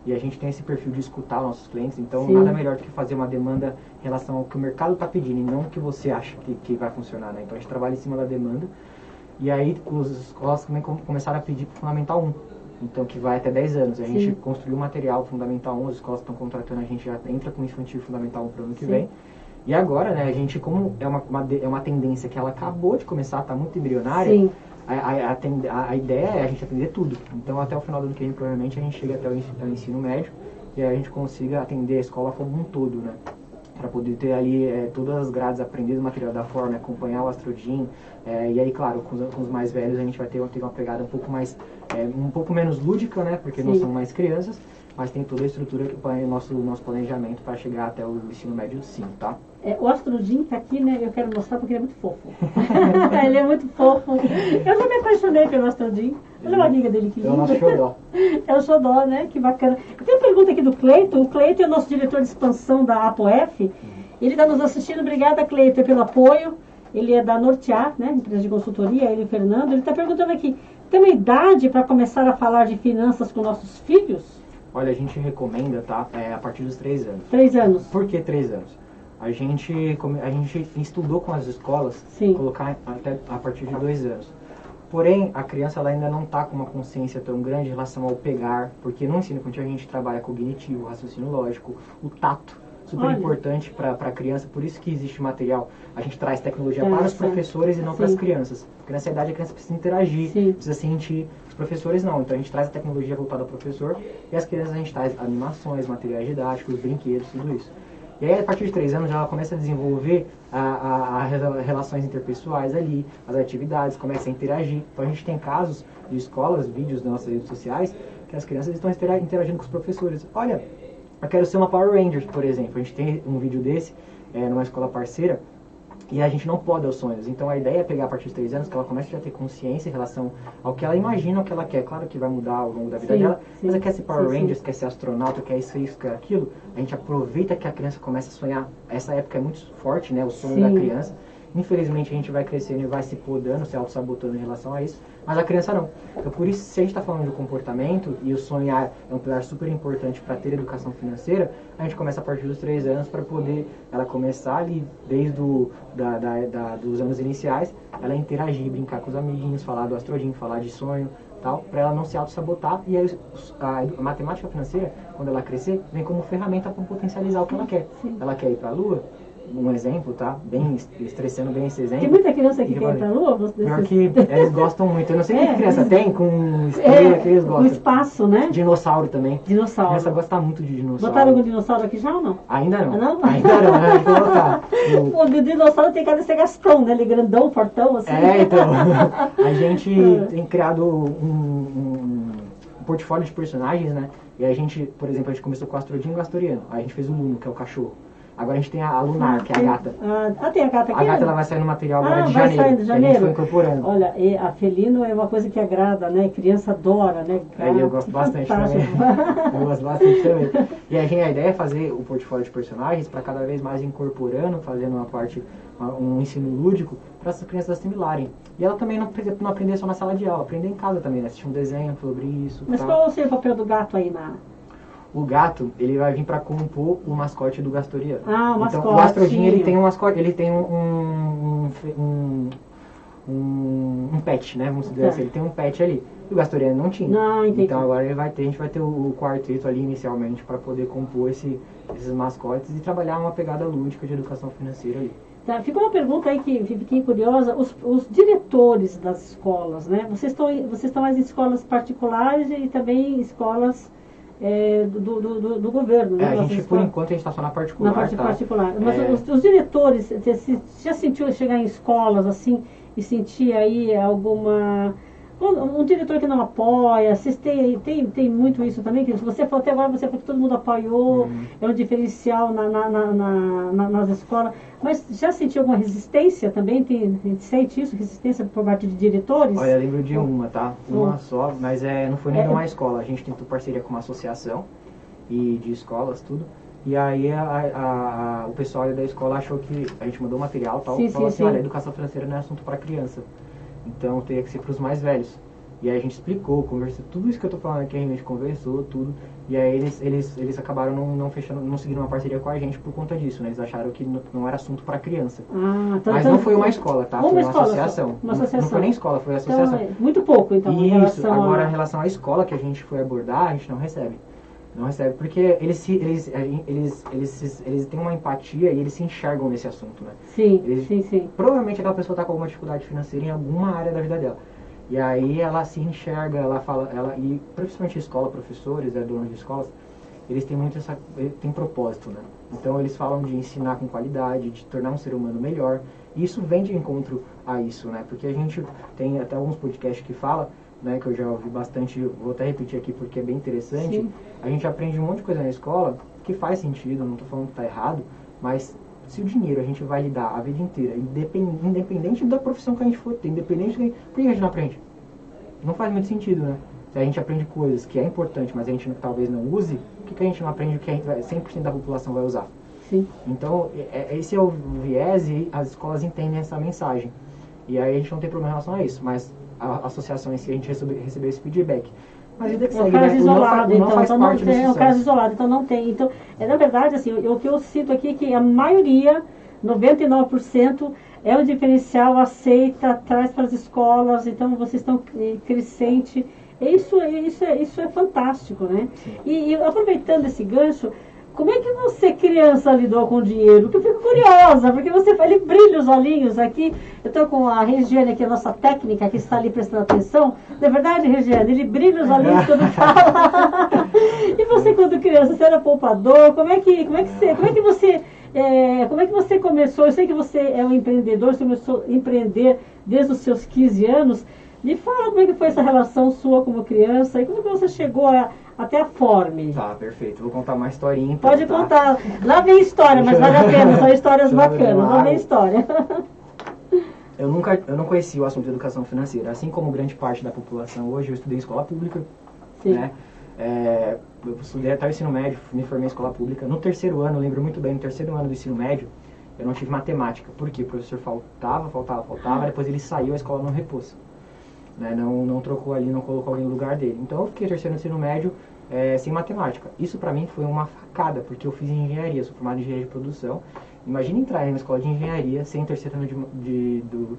E a gente tem esse perfil de escutar nossos clientes, então Sim. nada melhor do que fazer uma demanda em relação ao que o mercado está pedindo e não o que você acha que vai funcionar, né? Então a gente trabalha em cima da demanda. E aí as escolas também começaram a pedir para o Fundamental 1, então que vai até 10 anos. A Sim. gente construiu o material Fundamental 1, as escolas estão contratando, a gente já entra com o infantil Fundamental 1 para o ano que Sim. vem. E agora, né, a gente, como é uma tendência que ela acabou de começar, está muito embrionária, Sim. A ideia é a gente atender tudo. Então, até o final do ano que vem, provavelmente, a gente chega até o ensino médio e a gente consiga atender a escola como um todo, né? Para poder ter ali todas as grades, aprender o material da forma, acompanhar o AstroGym. E aí, claro, com os mais velhos, a gente vai ter uma pegada um pouco menos lúdica, né? Porque Sim. não são mais crianças, mas tem toda a estrutura que o nosso planejamento para chegar até o ensino médio, sim, tá? O AstroGym tá aqui, né? Eu quero mostrar porque ele é muito fofo. Ele é muito fofo. Eu já me apaixonei pelo AstroGym. Olha a barriga dele que linda. É o nosso xodó. É o xodó, né? Que bacana. Tem uma pergunta aqui do Cleiton. O Cleiton é o nosso diretor de expansão da ApoF. Ele está nos assistindo. Obrigada, Cleiton, pelo apoio. Ele é da Nortear, né? Empresa de consultoria. Ele e o Fernando. Ele está perguntando aqui. Tem uma idade para começar a falar de finanças com nossos filhos? Olha, a gente recomenda, tá? A partir dos 3 anos. 3 anos. Por que 3 anos? A gente estudou com as escolas Sim. colocar até a partir de 2 anos. Porém, a criança ela ainda não está com uma consciência tão grande em relação ao pegar, porque no ensino infantil a gente trabalha cognitivo, raciocínio lógico, o tato, super importante para a criança, por isso que existe material. A gente traz tecnologia para os professores e não para as crianças. Porque nessa idade a criança precisa interagir, Sim. precisa sentir. Os professores não, então a gente traz a tecnologia voltada ao professor e as crianças a gente traz animações, materiais didáticos, brinquedos, tudo isso. E aí, a partir de 3 anos, ela começa a desenvolver as relações interpessoais ali, as atividades, começa a interagir. Então, a gente tem casos de escolas, vídeos das nossas redes sociais, que as crianças estão interagindo com os professores. Olha, eu quero ser uma Power Rangers, por exemplo. A gente tem um vídeo desse numa escola parceira, e a gente não pode dar os sonhos. Então, a ideia é pegar a partir de 3 anos, que ela comece a ter consciência em relação ao que ela imagina, o que ela quer. Claro que vai mudar ao longo da vida dela, mas ela quer ser Power Rangers, quer ser astronauta, quer isso, quer aquilo. A gente aproveita que a criança começa a sonhar. Essa época é muito forte, né? O sonho da criança. Infelizmente, a gente vai crescendo e vai se podando, se auto-sabotando em relação a isso. Mas a criança não. Então, por isso, se a gente está falando de comportamento, e o sonhar é um pilar super importante para ter educação financeira, a gente começa a partir dos 3 anos para poder ela começar ali, desde dos anos iniciais, ela interagir, brincar com os amiguinhos, falar do AstroGym, falar de sonho, tal, para ela não se auto-sabotar. E aí, a matemática financeira, quando ela crescer, vem como ferramenta para potencializar o que ela quer. Ela quer ir para a Lua? um exemplo, tá? Bem estressando bem esse exemplo. Tem muita criança que quer ir pra Lua? Pior que eles gostam muito. Eu não sei o que criança tem com estrela que eles gostam. O espaço, né? Dinossauro também. Dinossauro. A criança gosta muito de dinossauro. Botaram algum dinossauro aqui já ou não? Ainda não. Ah, não? Ainda não, né? Vou colocar. O dinossauro tem cara de ser Gastão, né? Ele grandão, fortão, assim. Então. A gente tem criado um portfólio de personagens, né? E a gente, por exemplo, a gente começou com o Astrodinho e o Gastoriano. Aí a gente fez o Luno, que é o cachorro. Agora a gente tem a Lunar, que é a gata. Tem a gata aqui? A gata ela vai sair no material agora de vai janeiro. sair de janeiro. A gente foi incorporando. Olha, a felino é uma coisa que agrada, né? Criança adora, né? Eu gosto bastante também. Eu gosto bastante também. E a ideia é fazer o portfólio de personagens para cada vez mais incorporando, fazendo um ensino lúdico para as crianças assimilarem. E ela também não aprender só na sala de aula, aprender em casa também, né? Assistir um desenho sobre isso. Mas qual é o papel do gato aí na... O gato, ele vai vir para compor o mascote do Gastoriano. O mascote. Então, o Astrodinho, ele tem um mascote, ele tem um pet, né? Vamos dizer assim, ele tem um pet ali. E o Gastoriano não tinha. Entendi. Então agora a gente vai ter o quarteto ali inicialmente para poder compor esses mascotes e trabalhar uma pegada lúdica de educação financeira ali. Tá, ficou uma pergunta aí que fiquei curiosa. Os diretores das escolas, né? Vocês estão mais em escolas particulares e também escolas do governo, né? A gente, por enquanto, a gente está só na particular. Na parte particular. Mas os diretores, você já sentiu chegar em escolas assim e sentir aí alguma... Um diretor que não apoia, vocês tem muito isso também, que se você for até agora, você falou que todo mundo apoiou, é um diferencial nas escolas, mas já sentiu alguma resistência também? Sente isso, resistência por parte de diretores? Olha, eu lembro de uma, tá? Uma só, mas não foi nem de uma escola, a gente tentou parceria com uma associação e de escolas, tudo. E aí o pessoal da escola achou que a gente mandou material e tal, falou assim, olha, educação financeira não é assunto para criança. Então teria que ser para os mais velhos. E aí a gente explicou, conversou, tudo isso que eu tô falando aqui, a gente conversou, tudo. E aí eles acabaram não seguindo uma parceria com a gente por conta disso, né? Eles acharam que não era assunto para criança. Mas não foi uma escola, tá? Foi uma associação. Uma associação. Não foi nem escola, foi associação. Então, muito pouco, então, em relação agora em relação à escola que a gente foi abordar, a gente não recebe. Não recebe, porque eles têm uma empatia e eles se enxergam nesse assunto, né? Sim. Provavelmente aquela pessoa está com alguma dificuldade financeira em alguma área da vida dela. E aí ela se enxerga, ela fala, e principalmente escola, professores, donos de escolas, eles têm muito tem propósito, né? Então eles falam de ensinar com qualidade, de tornar um ser humano melhor. E isso vem de encontro a isso, né? Porque a gente tem até alguns podcasts que falam, né, que eu já ouvi bastante, vou até repetir aqui porque é bem interessante. Sim. A gente aprende um monte de coisa na escola que faz sentido, não estou falando que está errado, mas se o dinheiro a gente vai lidar a vida inteira, independente da profissão que a gente for ter, por que a gente não aprende? Não faz muito sentido, né? Se a gente aprende coisas que é importante, mas a gente talvez não use, por que a gente não aprende o que 100% da população vai usar? Sim. Então, esse é o viés e as escolas entendem essa mensagem. E aí a gente não tem problema em relação a isso, mas a associação em si, a gente recebeu esse feedback. Mas vida que segue, caso isolado, não faz parte do é um caso isolado, então não tem. Então, na verdade, assim, o que eu sinto aqui é que a maioria, 99%, é o diferencial, aceita, traz para as escolas, então vocês estão crescente. Isso é fantástico, né? E aproveitando esse gancho, como é que você, criança, lidou com o dinheiro? Porque eu fico curiosa, porque ele brilha os olhinhos aqui. Eu estou com a Regiane aqui, a nossa técnica, que está ali prestando atenção. Não é verdade, Regiane? Ele brilha os olhinhos quando fala. E você, quando criança, você era poupador? Como é que você começou? Eu sei que você é um empreendedor, você começou a empreender desde os seus 15 anos. Me fala como é que foi essa relação sua como criança e como que você chegou até a Forme. Tá, perfeito. Vou contar uma historinha então. Pode contar. Lá vem história, mas vale a pena. São histórias bacanas. Lá vem história. Eu não conhecia o assunto de educação financeira. Assim como grande parte da população hoje, eu estudei em escola pública. Sim. Né? Eu estudei até o ensino médio, me formei em escola pública. No terceiro ano, eu lembro muito bem, no terceiro ano do ensino médio, eu não tive matemática. Por quê? O professor faltava, depois ele saiu, a escola não repôs. Né? Não trocou ali, não colocou alguém no lugar dele. Então eu fiquei terceiro no ensino médio sem matemática. Isso pra mim foi uma facada, porque eu fiz engenharia, sou formado em engenharia de produção. Imagina entrar em uma escola de engenharia sem terceiro ano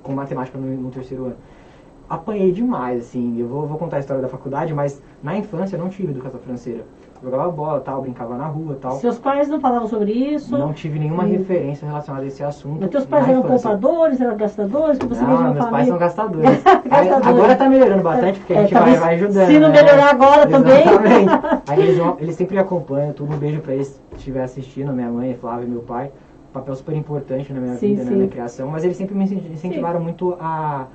com matemática no terceiro ano. Apanhei demais, assim. Eu vou contar a história da faculdade, mas na infância eu não tive educação financeira. jogava bola, tal, brincava na rua, tal. Seus pais não falavam sobre isso? Não tive nenhuma referência relacionada a esse assunto. Mas teus pais eram poupadores, eram gastadores? Que você não, meus pais são gastadores. Agora tá melhorando bastante, porque a gente vai ajudando. Se não melhorar agora também. Exatamente. Aí eles sempre acompanham, tudo. Um beijo pra eles se estiver assistindo, minha mãe, Flávia e meu pai. Papel super importante na minha vida, na minha criação, mas eles sempre me incentivaram muito a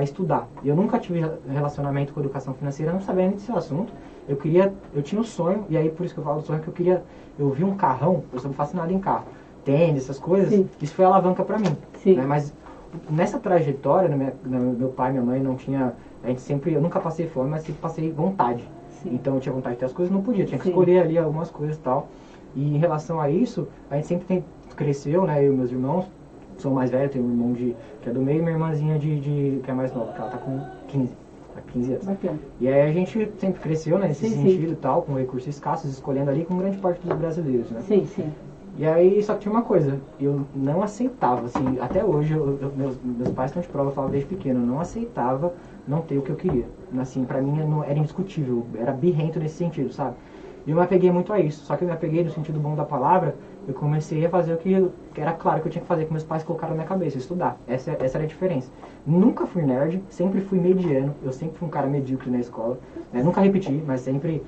estudar. Eu nunca tive relacionamento com educação financeira, não sabia nem desse assunto. Eu tinha um sonho, e aí por isso que eu falo do sonho, que eu vi um carrão, eu sou fascinado em carro, tênis, essas coisas, isso foi alavanca pra mim. Né? Mas nessa trajetória, meu pai e minha mãe não tinha, eu nunca passei fome, mas sempre passei vontade. Então eu tinha vontade de ter as coisas, não podia, tinha que escolher ali algumas coisas e tal. E em relação a isso, a gente sempre cresceu, né, eu e meus irmãos, sou mais velho, tenho um irmão que é do meio e minha irmãzinha que é mais nova, que ela tá com 15 anos. Bacana. E aí a gente sempre cresceu, né, nesse sentido e tal, com recursos escassos, escolhendo ali com grande parte dos brasileiros, né. Sim. E aí, só que tinha uma coisa, eu não aceitava, assim, até hoje, meus pais estão de prova, eu falava desde pequeno, eu não aceitava não ter o que eu queria. Assim, pra mim era indiscutível, era birrento nesse sentido, sabe. E eu me apeguei muito a isso, só que eu me apeguei no sentido bom da palavra, eu comecei a fazer o que era claro que eu tinha que fazer, que meus pais colocaram na minha cabeça, estudar. Essa era a diferença. Nunca fui nerd, sempre fui mediano, eu sempre fui um cara medíocre na escola. Nunca repeti, mas sempre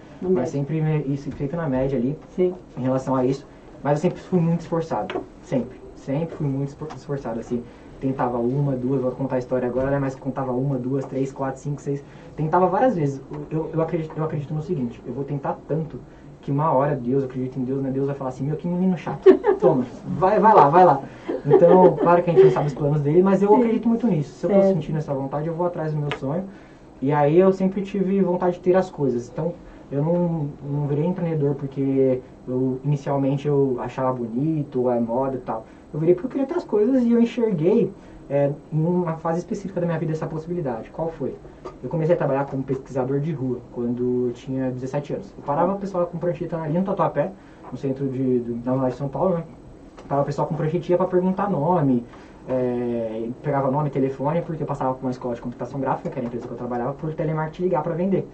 na média ali, em relação a isso. Mas eu sempre fui muito esforçado, sempre fui muito esforçado, assim. Tentava uma, duas, vou contar a história agora, né? Mas contava uma, duas, três, quatro, cinco, seis. Tentava várias vezes. Eu acredito no seguinte, eu vou tentar tanto que uma hora Deus, eu acredito em Deus, né? Deus vai falar assim, meu, que menino chato, toma, vai lá. Então, claro que a gente não sabe os planos dele, mas eu acredito muito nisso. Se eu tô sentindo essa vontade, eu vou atrás do meu sonho. E aí eu sempre tive vontade de ter as coisas. Então, eu não virei empreendedor porque inicialmente eu achava bonito, a moda e tal. Eu virei porque eu queria ter as coisas e eu enxerguei em uma fase específica da minha vida essa possibilidade. Qual foi? Eu comecei a trabalhar como pesquisador de rua quando eu tinha 17 anos. Eu parava o pessoal com prancheta ali no Tatuapé, no centro da Zona de São Paulo, né? Parava o pessoal com pranchetinha para perguntar nome, pegava nome e telefone, porque eu passava por uma escola de computação gráfica, que era a empresa que eu trabalhava, por telemarketing ligar para vender.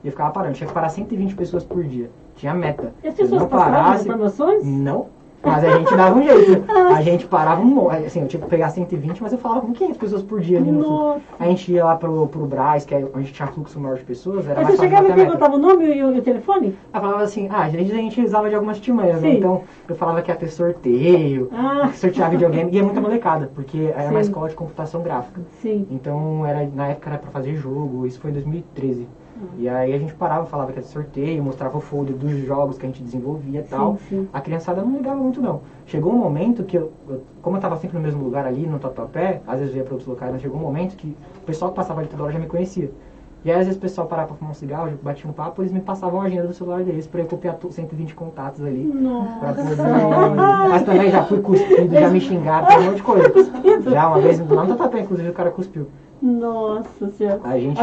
E eu ficava parando, tinha que parar 120 pessoas por dia. Tinha meta. E as pessoas passavam informações? Não. Mas a gente dava um jeito. A gente parava assim, eu tinha que pegar 120, mas eu falava com 500 pessoas por dia ali no fundo. A gente ia lá pro Brás, que é onde tinha fluxo maior de pessoas, era mas mais você chegava e perguntava o nome e o telefone? Eu falava assim, a gente usava de algumas timanhas, né? Então eu falava que ia ter sorteio, que sorteava videogame, e é muita molecada, porque era uma escola de computação gráfica. Então na época era pra fazer jogo, isso foi em 2013. E aí a gente parava, falava que era sorteio, mostrava o folder dos jogos que a gente desenvolvia e tal. A criançada não ligava muito não. Chegou um momento que como eu estava sempre no mesmo lugar ali, no Tatuapé, às vezes eu ia para outros locais, mas chegou um momento que o pessoal que passava ali toda hora já me conhecia. E aí às vezes o pessoal parava para fumar um cigarro, batia um papo, eles me passavam a agenda do celular deles para eu copiar 120 contatos ali. Pra poder... Mas também já fui cuspido, já me xingaram, tem um monte de coisa. Já uma vez, lá no Tatuapé, inclusive, o cara cuspiu. Nossa Senhora. A gente...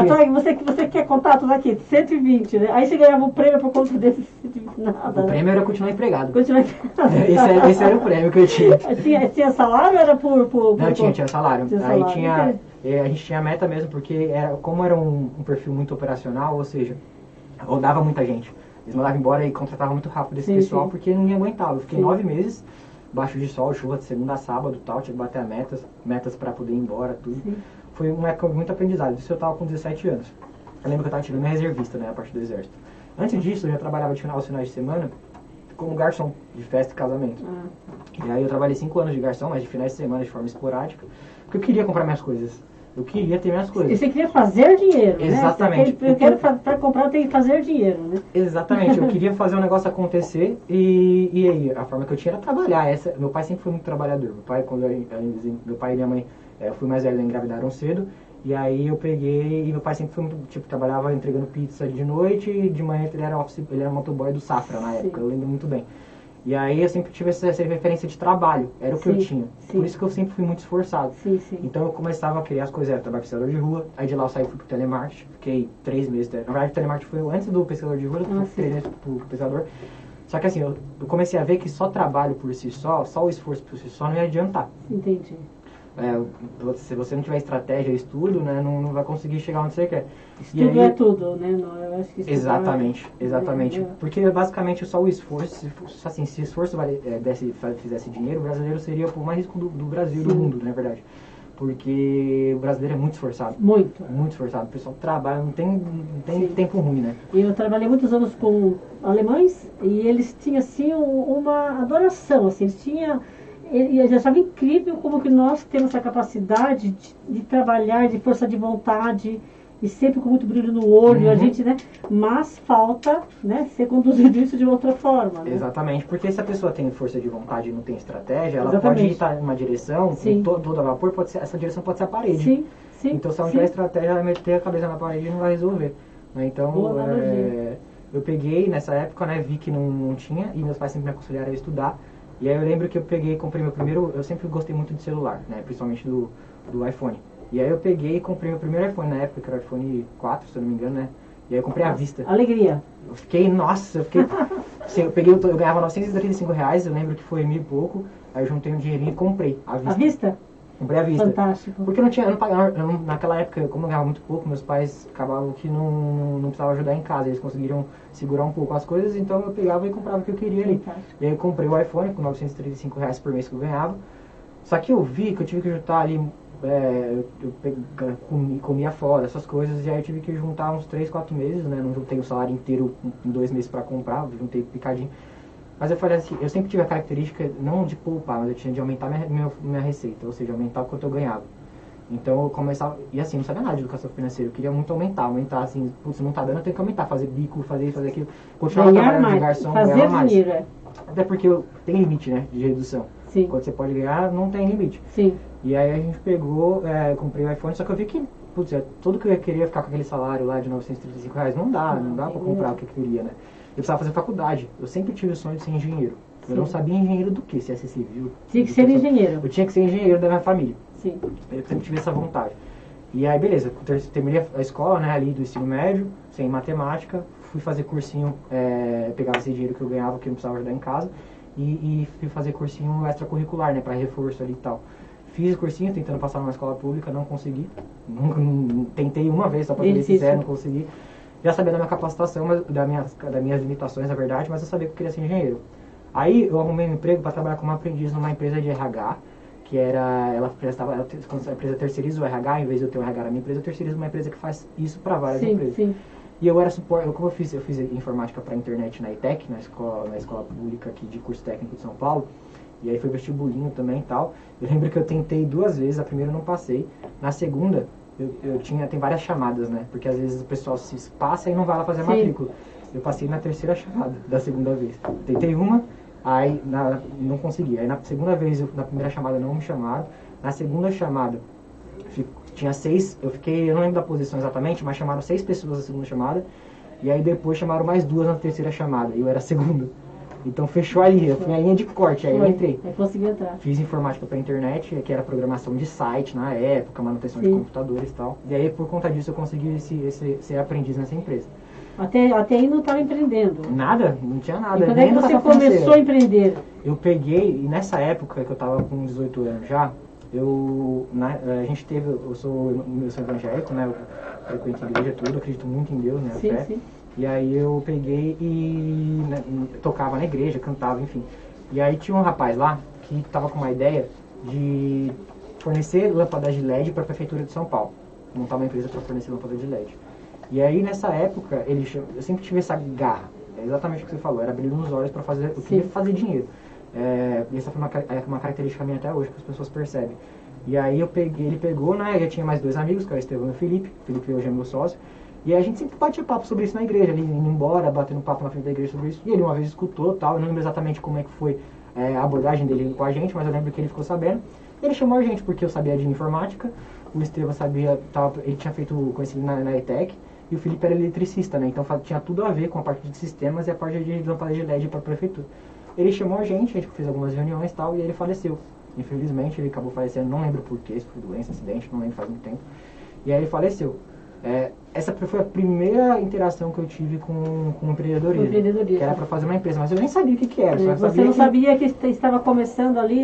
Você quer contatos aqui, 120, né? Aí você ganhava um prêmio por conta desses 120, nada. O prêmio era continuar empregado. Continuar empregado. Esse era o prêmio que eu tinha. Tinha salário ou era por Não, tinha salário. Aí a gente tinha meta mesmo, porque como era um perfil muito operacional, ou seja, rodava muita gente. Eles mandavam embora e contratavam muito rápido esse pessoal, porque ninguém aguentava. Eu fiquei 9 meses, baixo de sol, chuva de segunda a sábado e tal, tinha que bater metas para poder ir embora, tudo. Foi uma época de muito aprendizado. Isso eu estava com 17 anos. Eu lembro que eu estava tirando minha reservista, né, a parte do exército. Antes disso, eu já trabalhava aos finais de semana como garçom de festa e casamento. E aí eu trabalhei 5 anos de garçom, mas de finais de semana, de forma esporádica, porque eu queria comprar minhas coisas. Eu queria ter minhas coisas. E você queria fazer dinheiro, exatamente, né? Para comprar, eu tenho que fazer dinheiro, né? Exatamente. Eu queria fazer um negócio acontecer e aí, a forma que eu tinha era trabalhar. Meu pai sempre foi muito trabalhador. Meu pai e minha mãe, eu fui mais velho, engravidaram cedo. E aí eu peguei, e meu pai sempre foi muito, tipo, trabalhava entregando pizza de noite e de manhã ele era motoboy do Safra na época, eu lembro muito bem. E aí eu sempre tive essa referência de trabalho, era o que eu tinha. Por isso que eu sempre fui muito esforçado. Então eu começava a criar as coisas, era trabalhar pesquisador de rua, aí de lá eu saí fui pro telemarketing, fiquei 3 meses, na verdade o telemarketing foi antes do pesquisador de rua, eu fui 3 meses pro pesquisador. Só que assim, eu comecei a ver que só trabalho por si só o esforço por si só não ia adiantar. Entendi. se você não tiver estratégia, estudo, né, não vai conseguir chegar onde você quer. Estudo é tudo, né? Não, eu acho que exatamente. Porque basicamente só o esforço, assim, se esforço fizesse dinheiro, o brasileiro seria o mais rico do Brasil e do mundo, na verdade. Porque o brasileiro é muito esforçado. Muito. Muito esforçado. O pessoal trabalha, não tem tempo ruim, né? Eu trabalhei muitos anos com alemães e eles tinham, assim, uma adoração, assim, eles tinham... Eu achava incrível como que nós temos essa capacidade de trabalhar, de força de vontade, e sempre com muito brilho no olho, a gente, né? Mas falta, né, ser conduzido isso de outra forma, né? Exatamente, porque se a pessoa tem força de vontade e não tem estratégia, ela pode estar em uma direção, todo a vapor, essa direção pode ser a parede. Sim. Então se ela não tiver estratégia, ela vai meter a cabeça na parede e não vai resolver. Então, eu peguei nessa época, né, vi que não tinha, e meus pais sempre me aconselharam a estudar. E aí eu lembro que comprei meu primeiro, eu sempre gostei muito de celular, né, principalmente do iPhone. E aí eu peguei e comprei meu primeiro iPhone na época, que era o iPhone 4, se eu não me engano, né. E aí eu comprei à vista. Alegria. Eu fiquei, assim, eu ganhava R$935, eu lembro que foi 1.000 e pouco, aí eu juntei um dinheirinho e comprei à vista. À vista? Comprei à vista. Fantástico. Porque eu não pagava, naquela época, como eu ganhava muito pouco, meus pais acabavam que não precisavam ajudar em casa, eles conseguiram segurar um pouco as coisas, então eu pegava e comprava o que eu queria ali. Fantástico. E aí eu comprei o iPhone com R$935 por mês que eu ganhava, só que eu vi que eu tive que juntar ali, comia fora, essas coisas, e aí eu tive que juntar uns 3, 4 meses, né, não juntei o salário inteiro em 2 meses para comprar, juntei picadinho. Mas eu falei assim, eu sempre tive a característica, não de poupar, mas eu tinha de aumentar minha receita, ou seja, aumentar o quanto eu ganhava. Então eu começava, e assim, não sabia nada de educação financeira, eu queria muito aumentar assim, putz, não tá dando, eu tenho que aumentar, fazer bico, fazer aquilo, continuar trabalhando de garçom, ganhar mais. Dinheiro, Até porque tem limite, né, de redução. Sim. Quando você pode ganhar, não tem limite. Sim. E aí a gente pegou, comprei o iPhone, só que eu vi que, putz, tudo que eu queria ficar com aquele salário lá de R$935, não dá pra comprar o que eu queria, né. Eu precisava fazer faculdade. Eu sempre tive o sonho de ser engenheiro. Eu não sabia engenheiro do que, se ia ser civil. Tinha que ser engenheiro. Eu tinha que ser engenheiro da minha família. Sim. Eu sempre tive essa vontade. E aí, beleza, terminei a escola, né, ali do ensino médio, sem matemática, fui fazer cursinho, pegava esse dinheiro que eu ganhava, que eu não precisava ajudar em casa, e fui fazer cursinho extracurricular, né, pra reforço ali e tal. Fiz o cursinho, tentando passar numa escola pública, não consegui. Tentei uma vez só pra ver se não consegui. Já sabia da minha capacitação, das minhas limitações, na verdade, mas eu sabia que eu queria ser engenheiro. Aí eu arrumei um emprego para trabalhar como aprendiz numa empresa de RH, que era, quando a empresa terceiriza o RH, em vez de eu ter o RH na minha empresa, eu terceirizo uma empresa que faz isso para várias empresas. Sim. E eu era suporte, como eu fiz informática para internet na ETEC, na escola pública aqui de curso técnico de São Paulo, e aí foi vestibulinho também e tal. Eu lembro que eu tentei 2 vezes, a primeira eu não passei, na segunda tem várias chamadas, né? Porque às vezes o pessoal se passa e não vai lá fazer a matrícula. Eu passei na terceira chamada da segunda vez. Tentei uma, aí não consegui. Aí na segunda vez, na primeira chamada não me chamaram. Na segunda chamada, tinha 6, eu não lembro da posição exatamente, mas chamaram 6 pessoas na segunda chamada. E aí depois chamaram mais 2 na terceira chamada. E eu era a segunda. Então fechou ali, eu fui a linha de corte, aí eu entrei. Aí consegui entrar. Fiz informática para internet, que era programação de site na época, manutenção de computadores e tal. E aí por conta disso eu consegui ser aprendiz nessa empresa. Até aí não estava empreendendo? Nada, não tinha nada. E quando é que você começou a empreender? Eu peguei, e nessa época que eu estava com 18 anos já, a gente teve, eu sou evangélico, né, eu frequento a igreja tudo, acredito muito em Deus, né, a fé. Sim. E aí eu peguei e tocava na igreja, cantava, enfim. E aí tinha um rapaz lá que estava com uma ideia de fornecer lâmpadas de LED para a Prefeitura de São Paulo. Montar uma empresa para fornecer lâmpadas de LED. E aí nessa época, eu sempre tive essa garra. É exatamente o que você falou, era brilho nos olhos para fazer, eu queria fazer dinheiro. E essa foi uma característica minha até hoje, que as pessoas percebem. E aí ele pegou, né, eu tinha mais 2 amigos, que era o Estevão e o Felipe hoje é meu sócio. E aí a gente sempre batia papo sobre isso na igreja, ali indo embora, batendo papo na frente da igreja sobre isso. E ele uma vez escutou, tal, eu não lembro exatamente como é que foi a abordagem dele com a gente, mas eu lembro que ele ficou sabendo. Ele chamou a gente porque eu sabia de informática, o Estevão sabia, ele tinha feito conhecido na ETEC, e o Felipe era eletricista, né, então tinha tudo a ver com a parte de sistemas e a parte de lâmpada de LED para a prefeitura. Ele chamou a gente fez algumas reuniões e tal, e ele faleceu. Infelizmente ele acabou falecendo, não lembro porquê, se foi doença, acidente, não lembro, faz muito tempo. E aí ele faleceu. essa foi a primeira interação que eu tive com o empreendedorismo. Que era para fazer uma empresa, mas eu nem sabia o que era. Você não sabia que estava começando ali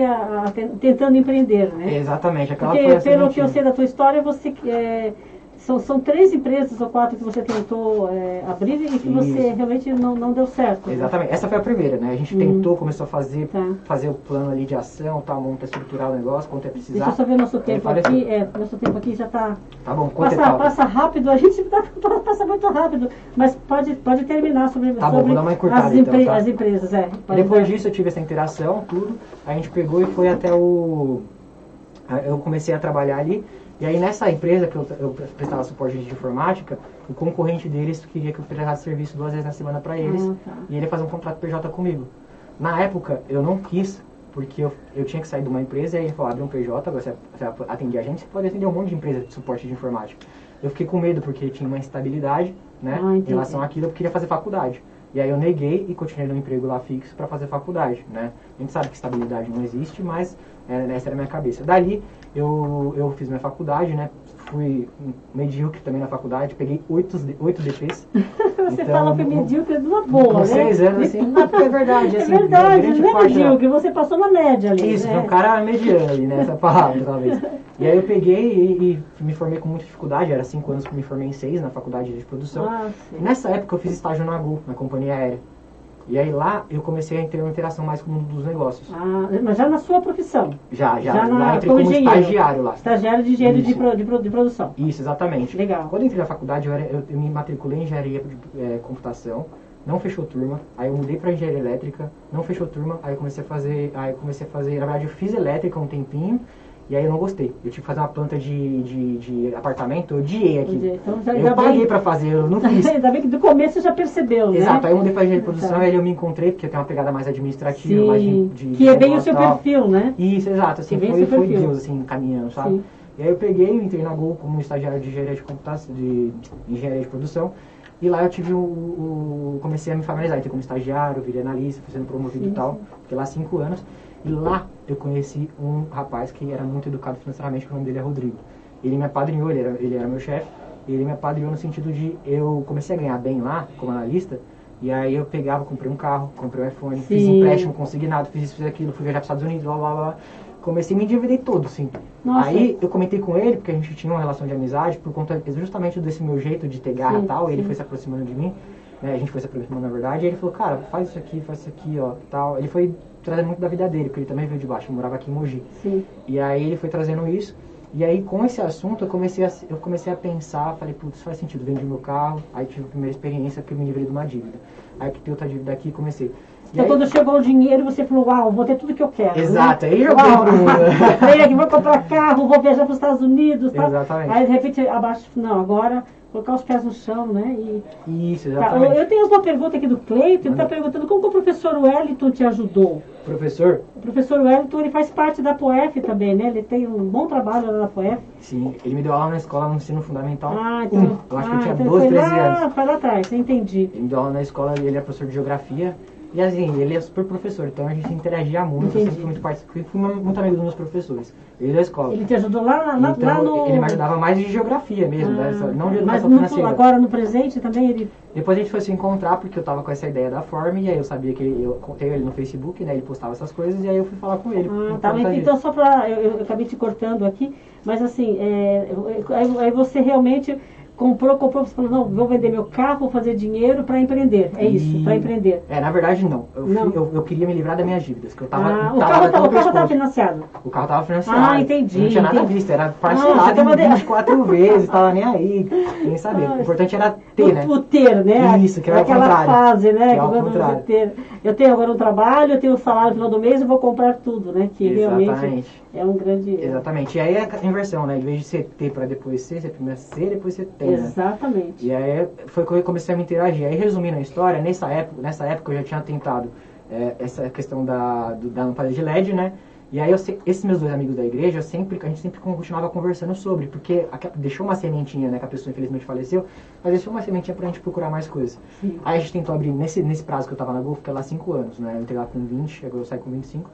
tentando empreender, né? Exatamente. Porque pelo que eu sei da tua história, você são 3 empresas ou 4 que você tentou abrir e que você realmente não deu certo. Exatamente. Né? Essa foi a primeira, né? A gente tentou, começou a fazer o plano ali de ação, tal, montar, estruturar o negócio, quanto é precisar. Deixa eu só ver nosso tempo aqui. Nosso tempo aqui já está... Tá bom, passa rápido, a gente passa muito rápido, mas pode terminar sobre, tá bom, vou dar uma encurtada, as empresas. Depois disso eu tive essa interação, tudo, a gente pegou e foi até eu comecei a trabalhar ali. E aí nessa empresa que eu prestava suporte de informática, o concorrente deles queria que eu prestasse serviço 2 vezes na semana para eles. E ele ia fazer um contrato PJ comigo. Na época eu não quis, porque eu tinha que sair de uma empresa e aí ele falou, abre um PJ, agora você vai atender a gente, você pode atender um monte de empresa de suporte de informática. Eu fiquei com medo porque tinha uma instabilidade, né, em relação àquilo, eu queria fazer faculdade. E aí eu neguei e continuei no emprego lá fixo para fazer faculdade, né. A gente sabe que estabilidade não existe, mas essa era a minha cabeça. Dali eu fiz minha faculdade, né, fui medíocre também na faculdade, peguei 8 DPs. Você fala que medíocre é de uma boa, com né? 6 anos, assim, não, porque é verdade. Assim, é verdade, não é medíocre, você passou na média ali. Isso, um cara mediano ali, né, essa palavra, talvez. E aí eu peguei e me formei com muita dificuldade, era 5 anos que me formei em 6 na faculdade de produção. E nessa época eu fiz estágio na Gol, na companhia aérea. E aí lá eu comecei a ter uma interação mais com o mundo dos negócios. Mas já na sua profissão? Já entrei como estagiário lá. Estagiário de engenheiro de produção. Isso, exatamente. Legal. Quando eu entrei na faculdade, eu me matriculei em engenharia de computação, não fechou turma, aí eu mudei para engenharia elétrica, não fechou turma, aí eu comecei a fazer, na verdade eu fiz elétrica um tempinho, e aí eu não gostei. Eu tive que fazer uma planta de apartamento, eu odiei aquilo. Então, eu paguei pra fazer, eu não fiz. Ainda bem que do começo você já percebeu, né? Exato, aí eu mudei pra engenharia de produção, aí eu me encontrei, porque eu tenho uma pegada mais administrativa, mais que é bem o seu perfil, né? Isso, exato, assim, foi Deus, assim, caminhando, sabe? Sim. E aí eu peguei, entrei na Gol como estagiário de engenharia de computação, de engenharia de produção, e lá eu tive comecei a me familiarizar, entrei como estagiário, virei analista, fui sendo promovido e tal, fiquei lá 5 anos. E lá eu conheci um rapaz que era muito educado financeiramente, que o nome dele é Rodrigo. Ele me apadrinhou, ele era meu chefe, e ele me apadrinhou no sentido de eu comecei a ganhar bem lá, como analista, e aí eu pegava, comprei um carro, comprei um iPhone, fiz empréstimo consignado, fiz isso, fiz aquilo, fui viajar para os Estados Unidos, blá blá blá. Comecei a me endividei todo, assim. Nossa. Aí eu comentei com ele, porque a gente tinha uma relação de amizade, por conta justamente desse meu jeito de ter garra e tal, ele foi se aproximando de mim, né, a gente foi se aproximando na verdade, e ele falou, cara, faz isso aqui, ó, tal. Ele foi trazendo muito da vida dele, porque ele também veio de baixo, eu morava aqui em Mogi. Sim. E aí ele foi trazendo isso, e aí com esse assunto eu comecei a pensar, falei, putz, faz sentido, vendi meu carro, aí tive a primeira experiência que eu me livrei de uma dívida. Aí que tem outra dívida aqui, comecei. Então aí, quando chegou o dinheiro, você falou, uau, vou ter tudo que eu quero. Exato, né? Aí eu venho aqui, vou comprar carro, vou viajar para os Estados Unidos. Tá? Exatamente. Aí de repente abaixo, não, agora colocar os pés no chão, né? Isso, exatamente. Tá, eu tenho uma pergunta aqui do Cleiton, ele está perguntando como que o professor Wellington te ajudou. Professor? O professor Wellington, ele faz parte da POEF também, né? Ele tem um bom trabalho lá na POEF. Sim, ele me deu aula na escola no ensino fundamental. Então, eu acho que eu tinha 12, 13 anos. Foi lá atrás, entendi. Ele me deu aula na escola, ele é professor de geografia. E assim, ele é super professor, então a gente interagia muito, eu sempre fui muito amigo dos meus professores, desde a escola. Ele te ajudou lá no... Ele me ajudava mais de geografia mesmo, não de educação mas financeira. Agora no presente também ele... Depois a gente foi se encontrar, porque eu tava com essa ideia da Form, e aí eu sabia que eu contei ele no Facebook, né, ele postava essas coisas, e aí eu fui falar com ele. Então só pra... Eu acabei te cortando aqui, mas assim, aí você realmente... Comprou, você falou, não, vou vender meu carro, vou fazer dinheiro para empreender. É isso, para empreender. Na verdade não. Eu queria me livrar das minhas dívidas, que eu tava... o carro estava financiado? O carro estava financiado. Entendi. Não tinha nada visto, era parcelado em 24 vezes, tava nem aí, nem sabia. O importante era ter, né? O ter, né? Isso, que era aquela fase, né? Que é o contrário. Eu tenho agora um trabalho, eu tenho um salário no final do mês, eu vou comprar tudo, né? Que Exatamente. Realmente é um grande... Exatamente. E aí é a inversão, né? Em vez de você ter para depois ser, você primeiro ser, depois você tem. Exatamente. Né? E aí foi quando eu comecei a me interagir. Aí resumindo a história, nessa época eu já tinha tentado essa questão da lâmpada de LED, né? E aí esses meus 2 amigos da igreja, a gente sempre continuava conversando sobre, porque deixou uma sementinha, né, que a pessoa infelizmente faleceu, mas deixou uma sementinha pra gente procurar mais coisas. Sim. Aí a gente tentou abrir, nesse prazo que eu tava na Gol, fiquei lá 5 anos, né? Eu entrei lá com 20, agora eu saí com 25.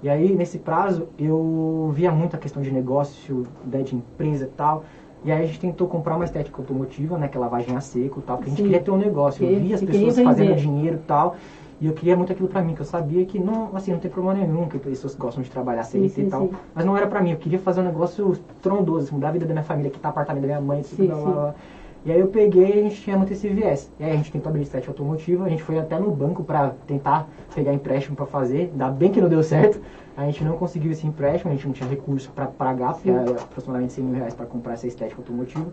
E aí, nesse prazo, eu via muito a questão de negócio, de empresa e tal. E aí a gente tentou comprar uma estética automotiva, né, que é lavagem a seco e tal, porque a gente queria ter um negócio. Eu via as pessoas fazendo dinheiro e tal, e eu queria muito aquilo pra mim, que eu sabia que não, assim, não tem problema nenhum, que pessoas gostam de trabalhar CLT e tal, mas não era pra mim, eu queria fazer um negócio trondoso, mudar a vida da minha família, quitar apartamento da minha mãe, tudo, blá, blá, blá. E aí eu peguei e a gente tinha muito esse viés. E aí a gente tentou abrir estética automotiva, a gente foi até no banco pra tentar pegar empréstimo pra fazer, ainda bem que não deu certo. A gente não conseguiu esse empréstimo, a gente não tinha recurso para pagar, porque era aproximadamente 100 mil reais para comprar essa estética automotiva.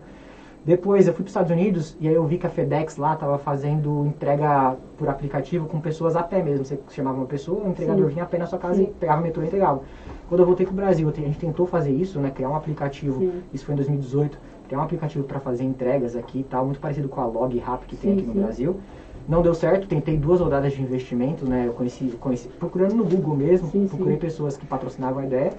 Depois eu fui para os Estados Unidos e aí eu vi que a FedEx lá estava fazendo entrega por aplicativo com pessoas a pé mesmo. Você chamava uma pessoa, o entregador vinha a pé na sua casa e pegava o metrô e entregava. Quando eu voltei para o Brasil, a gente tentou fazer isso, né, criar um aplicativo, isso foi em 2018, criar um aplicativo para fazer entregas aqui e tal, muito parecido com a Log Rap que tem aqui no Brasil. Não deu certo, tentei 2 rodadas de investimento, né? Eu conheci procurando no Google mesmo, procurei pessoas que patrocinavam a ideia.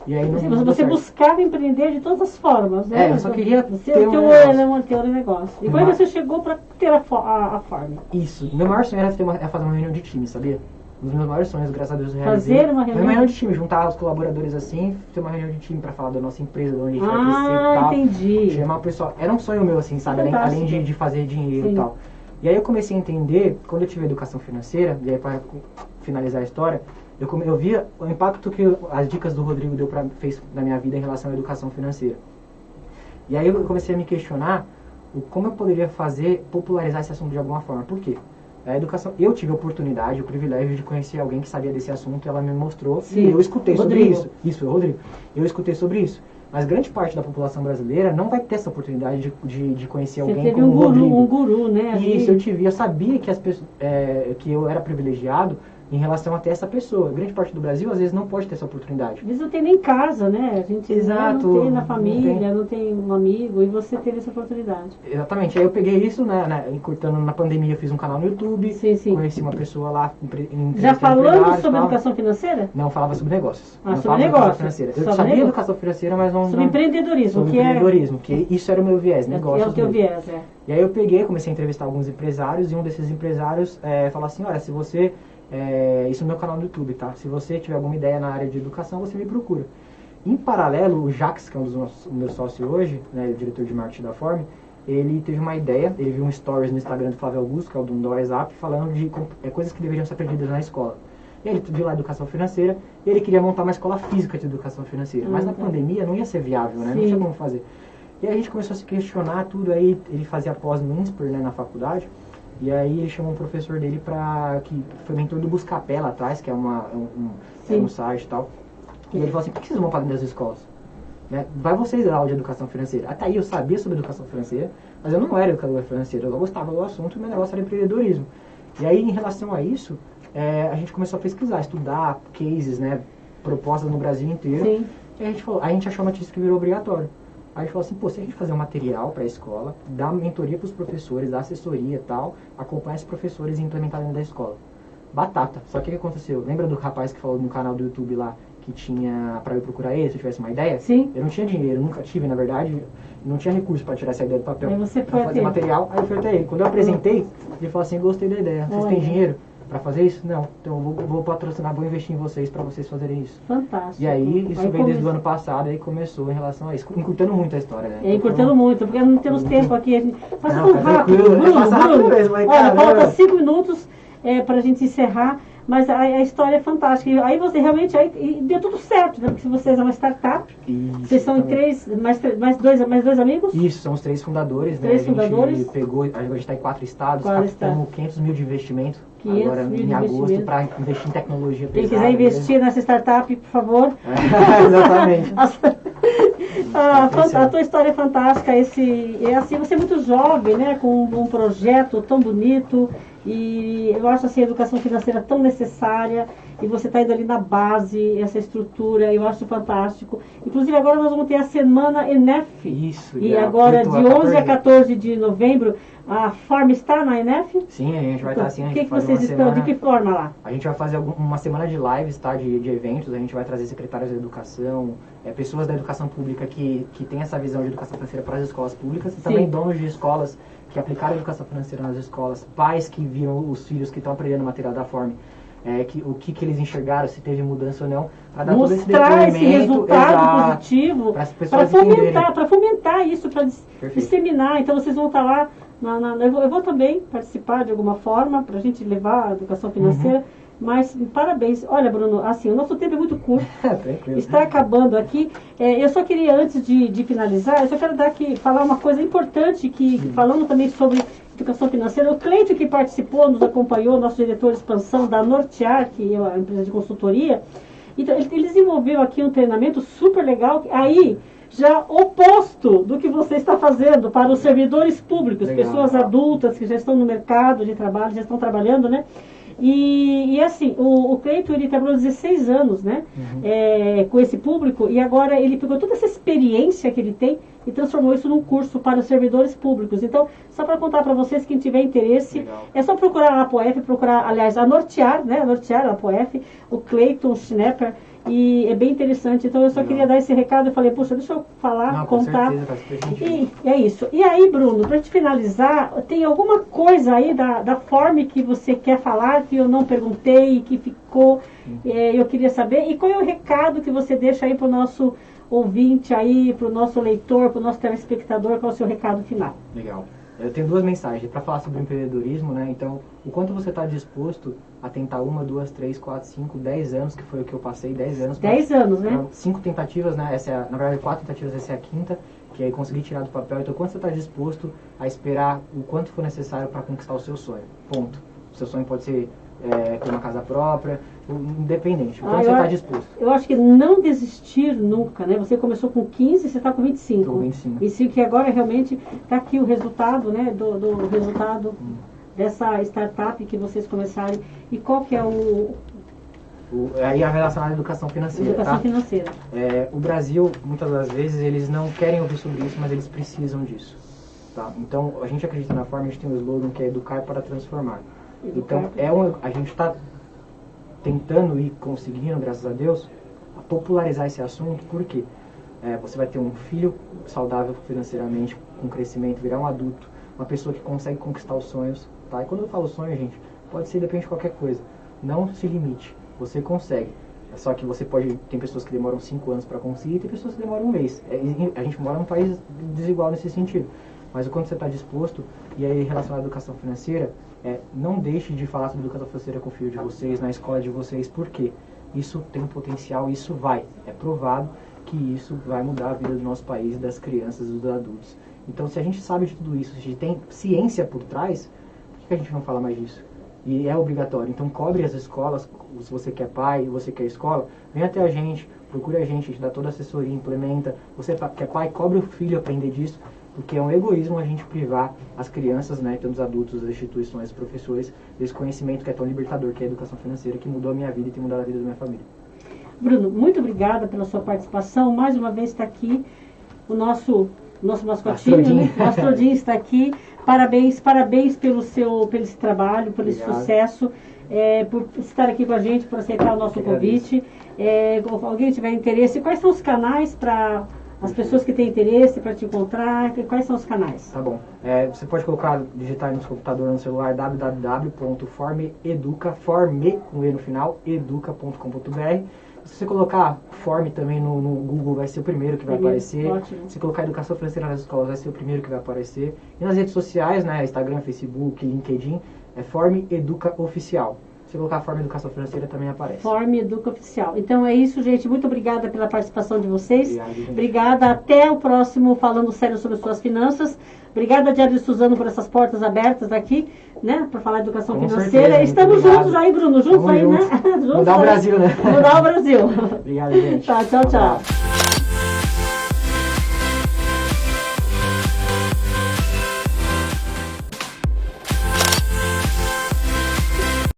E aí não deu você certo. Buscava empreender de todas as formas, né? Eu só queria ter um negócio. E quando você chegou para ter a Farm? Isso. Meu maior sonho era fazer uma reunião de time, sabia? Um dos meus maiores sonhos, graças a Deus, eu realizei. Fazer uma reunião de time, juntar os colaboradores assim, ter uma reunião de time para falar da nossa empresa, de onde a gente vai crescer e tal. Entendi. Chamar o pessoal. Era um sonho meu, assim, sabe? Além de fazer dinheiro e tal. E aí eu comecei a entender, quando eu tive educação financeira, e aí para finalizar a história, eu via o impacto que as dicas do Rodrigo fez na minha vida em relação à educação financeira. E aí eu comecei a me questionar como eu poderia popularizar esse assunto de alguma forma. Por quê? A educação, eu tive a oportunidade, o privilégio de conhecer alguém que sabia desse assunto, e ela me mostrou, e eu escutei sobre isso. Isso, foi o Rodrigo. Eu escutei sobre isso. Mas grande parte da população brasileira não vai ter essa oportunidade de conhecer alguém como o Rodrigo. Um guru, né? Isso, eu sabia que, que eu era privilegiado em relação a ter essa pessoa. Grande parte do Brasil, às vezes, não pode ter essa oportunidade. Às vezes não tem nem casa, né? A gente Exato, não tem na família, não tem um amigo, e você teve essa oportunidade. Exatamente. Aí eu peguei isso, encurtando na pandemia, eu fiz um canal no YouTube, conheci uma pessoa lá. Já falando sobre educação financeira? Não, falava sobre negócios. Não sobre negócios. Eu sabia educação financeira, mas não... Sobre empreendedorismo. Sobre empreendedorismo, que isso era o meu viés, negócios. É o teu viés, E aí eu peguei, comecei a entrevistar alguns empresários, e um desses empresários falou assim, olha, se você... isso no meu canal no YouTube, tá? Se você tiver alguma ideia na área de educação, você me procura. Em paralelo, o Jax, que é um dos meus sócios hoje, né, o diretor de marketing da Form, ele teve uma ideia, ele viu um stories no Instagram do Flávio Augusto, que é o dono do WhatsApp, falando de coisas que deveriam ser aprendidas na escola. E ele viu lá educação financeira, e ele queria montar uma escola física de educação financeira. Mas na pandemia não ia ser viável, né? Não tinha como fazer. E aí a gente começou a se questionar tudo, aí ele fazia pós no INSPER, né, na faculdade. E aí ele chamou um professor dele que foi mentor do Buscapé lá atrás, que é um site e tal. E ele falou assim, por que vocês vão para dentro das escolas? Né? Vai vocês dar aula de educação financeira. Até aí eu sabia sobre educação financeira, mas eu não era educador financeiro, eu gostava do assunto e meu negócio era empreendedorismo. E aí em relação a isso, a gente começou a pesquisar, estudar cases, né, propostas no Brasil inteiro. Sim. E a gente achou uma notícia que virou obrigatório. Aí a gente falou assim, pô, se a gente fazer um material para a escola, dar mentoria para os professores, dar assessoria e tal, acompanhar esses professores e implementar dentro da escola. Batata. Só que o que aconteceu? Lembra do rapaz que falou no canal do YouTube lá, que tinha para eu procurar ele, se eu tivesse uma ideia? Sim. Eu não tinha dinheiro, nunca tive, na verdade, não tinha recurso para tirar essa ideia do papel. Aí você foi fazer material, aí eu fui até ele. Quando eu apresentei, ele falou assim, gostei da ideia. Vocês têm dinheiro para fazer isso? Não. Então eu vou patrocinar, vou investir em vocês para vocês fazerem isso. Fantástico. E aí, isso veio desde o ano passado, aí começou em relação a isso. Encurtando muito a história, né? Encurtando muito, porque não temos tempo aqui. A gente passa tão rápido. Bruno, mesmo, olha, falta 5 minutos para a gente encerrar. Mas a história é fantástica. E aí você realmente deu tudo certo, né? Porque se vocês é uma startup, isso, vocês são mais dois amigos? Isso, são os 3 fundadores, né? A gente está em 4 estados, captamos 500 mil de investimento agora em agosto para investir em tecnologia pesada. Quem quiser investir nessa startup, por favor. Exatamente. A tua história é fantástica. Assim, você é muito jovem, né? Com um projeto tão bonito. E eu acho assim, a educação financeira tão necessária, e você está indo ali na base, essa estrutura, eu acho fantástico. Inclusive agora nós vamos ter a semana ENEF. Isso. E agora de 11 a 14 de novembro, a Form está na ENEF? Sim, a gente vai estar assim. O que vocês estão, de que forma lá? A gente vai fazer uma semana de lives, tá, de eventos, a gente vai trazer secretários da educação, pessoas da educação pública que têm essa visão de educação financeira para as escolas públicas, e também donos de escolas que aplicaram a educação financeira nas escolas, pais que viram os filhos que estão aprendendo material da Form o que eles enxergaram, se teve mudança ou não, para dar mostrar todo esse depoimento, esse resultado positivo, para fomentar isso, para disseminar. Então vocês vão estar lá, eu vou também participar de alguma forma, para a gente levar a educação financeira. Mas parabéns. Olha, Bruno, assim, o nosso tempo é muito curto. Está acabando aqui. Eu só queria, antes de finalizar, eu só quero falar uma coisa importante, falando também sobre educação financeira. O Cleito, que participou, nos acompanhou, nosso diretor de expansão da Nortear, que é uma empresa de consultoria. Então, ele desenvolveu aqui um treinamento super legal, aí já oposto do que você está fazendo para os servidores públicos, pessoas adultas que já estão no mercado de trabalho, já estão trabalhando, né? E assim, o Cleito, ele trabalhou 16 anos, né, com esse público, e agora ele pegou toda essa experiência que ele tem e transformou isso num curso para os servidores públicos. Então, só para contar para vocês, quem tiver interesse, é só procurar a APOF, aliás, a Nortear, né, a APOF, o Cleiton Schnepper, e é bem interessante. Então eu só queria dar esse recado. Eu falei, puxa, deixa eu falar, contar. E é isso. E aí, Bruno, para te finalizar, tem alguma coisa aí da Form que você quer falar, que eu não perguntei, que ficou, eu queria saber? E qual é o recado que você deixa aí para o nosso ouvinte aí, para o nosso leitor, para o nosso telespectador? Qual é o seu recado final? Legal. Eu tenho duas mensagens para falar sobre empreendedorismo, né? Então, o quanto você está disposto a tentar 1, 2, 3, 4, 5, 10 anos, que foi o que eu passei, 10 anos. 10 anos, né? 5 tentativas, né? Na verdade, 4 tentativas, essa é a quinta, que aí consegui tirar do papel. Então, quanto você está disposto a esperar o quanto for necessário para conquistar o seu sonho? Ponto. O seu sonho pode ser ter uma casa própria, independente. O quanto você está disposto? Eu acho que não desistir nunca, né? Você começou com 15, você está com 25. Estou com 25. E se que agora realmente está aqui o resultado, né? Do resultado dessa startup que vocês começaram. E qual que é aí a relação à educação financeira. Educação financeira. O Brasil, muitas das vezes, eles não querem ouvir sobre isso, mas eles precisam disso. Tá? Então, a gente acredita na Forma, a gente tem um slogan que é educar para transformar. Então, a gente está tentando e conseguindo, graças a Deus, popularizar esse assunto, porque você vai ter um filho saudável financeiramente, com crescimento, virar um adulto, uma pessoa que consegue conquistar os sonhos. Tá? E quando eu falo sonho, gente, pode ser, depende de qualquer coisa. Não se limite, você consegue. Só que tem pessoas que demoram 5 anos para conseguir e tem pessoas que demoram 1 mês. A gente mora num país desigual nesse sentido. Mas o quanto você está disposto, e aí relacionado à educação financeira, não deixe de falar sobre educação financeira com o filho de vocês, na escola de vocês, porque isso tem potencial, isso é provado que isso vai mudar a vida do nosso país, das crianças e dos adultos. Então, se a gente sabe de tudo isso, se a gente tem ciência por trás, por que a gente não fala mais disso? E é obrigatório. Então, cobre as escolas, se você quer pai, você quer escola, vem até a gente, procure a gente dá toda a assessoria, implementa. Você quer pai, cobre o filho aprender disso, porque é um egoísmo a gente privar as crianças, né, tanto os adultos, as instituições, os professores, desse conhecimento que é tão libertador, que é a educação financeira, que mudou a minha vida e tem mudado a vida da minha família. Bruno, muito obrigada pela sua participação. Mais uma vez está aqui o nosso mascotinho, né? O Astrodin está aqui. Parabéns pelo esse trabalho, pelo esse sucesso, por estar aqui com a gente, por aceitar o nosso convite. Alguém tiver interesse, quais são os canais para as pessoas que têm interesse para te encontrar? Quais são os canais? Tá bom. Você pode digitar no seu computador, no celular, www.formeeduca, forme com e no final, educa.com.br. Se você colocar Form também no Google, vai ser o primeiro que vai aparecer. Ótimo. Se colocar Educação Financeira nas escolas, vai ser o primeiro que vai aparecer. E nas redes sociais, né, Instagram, Facebook, LinkedIn, Form Educa Oficial. Se colocar Form Educação Financeira, também aparece. Form Educa Oficial. Então é isso, gente. Muito obrigada pela participação de vocês. Obrigado, obrigada. Até o próximo Falando Sério sobre Suas Finanças. Obrigada, Diário Suzano, por essas portas abertas aqui, né? Para falar de educação financeira. Certeza, estamos juntos aí, Bruno. Juntos aí, né? Mudar o Brasil, né? Mudar o Brasil. Obrigado, gente. Tá, tchau, tchau.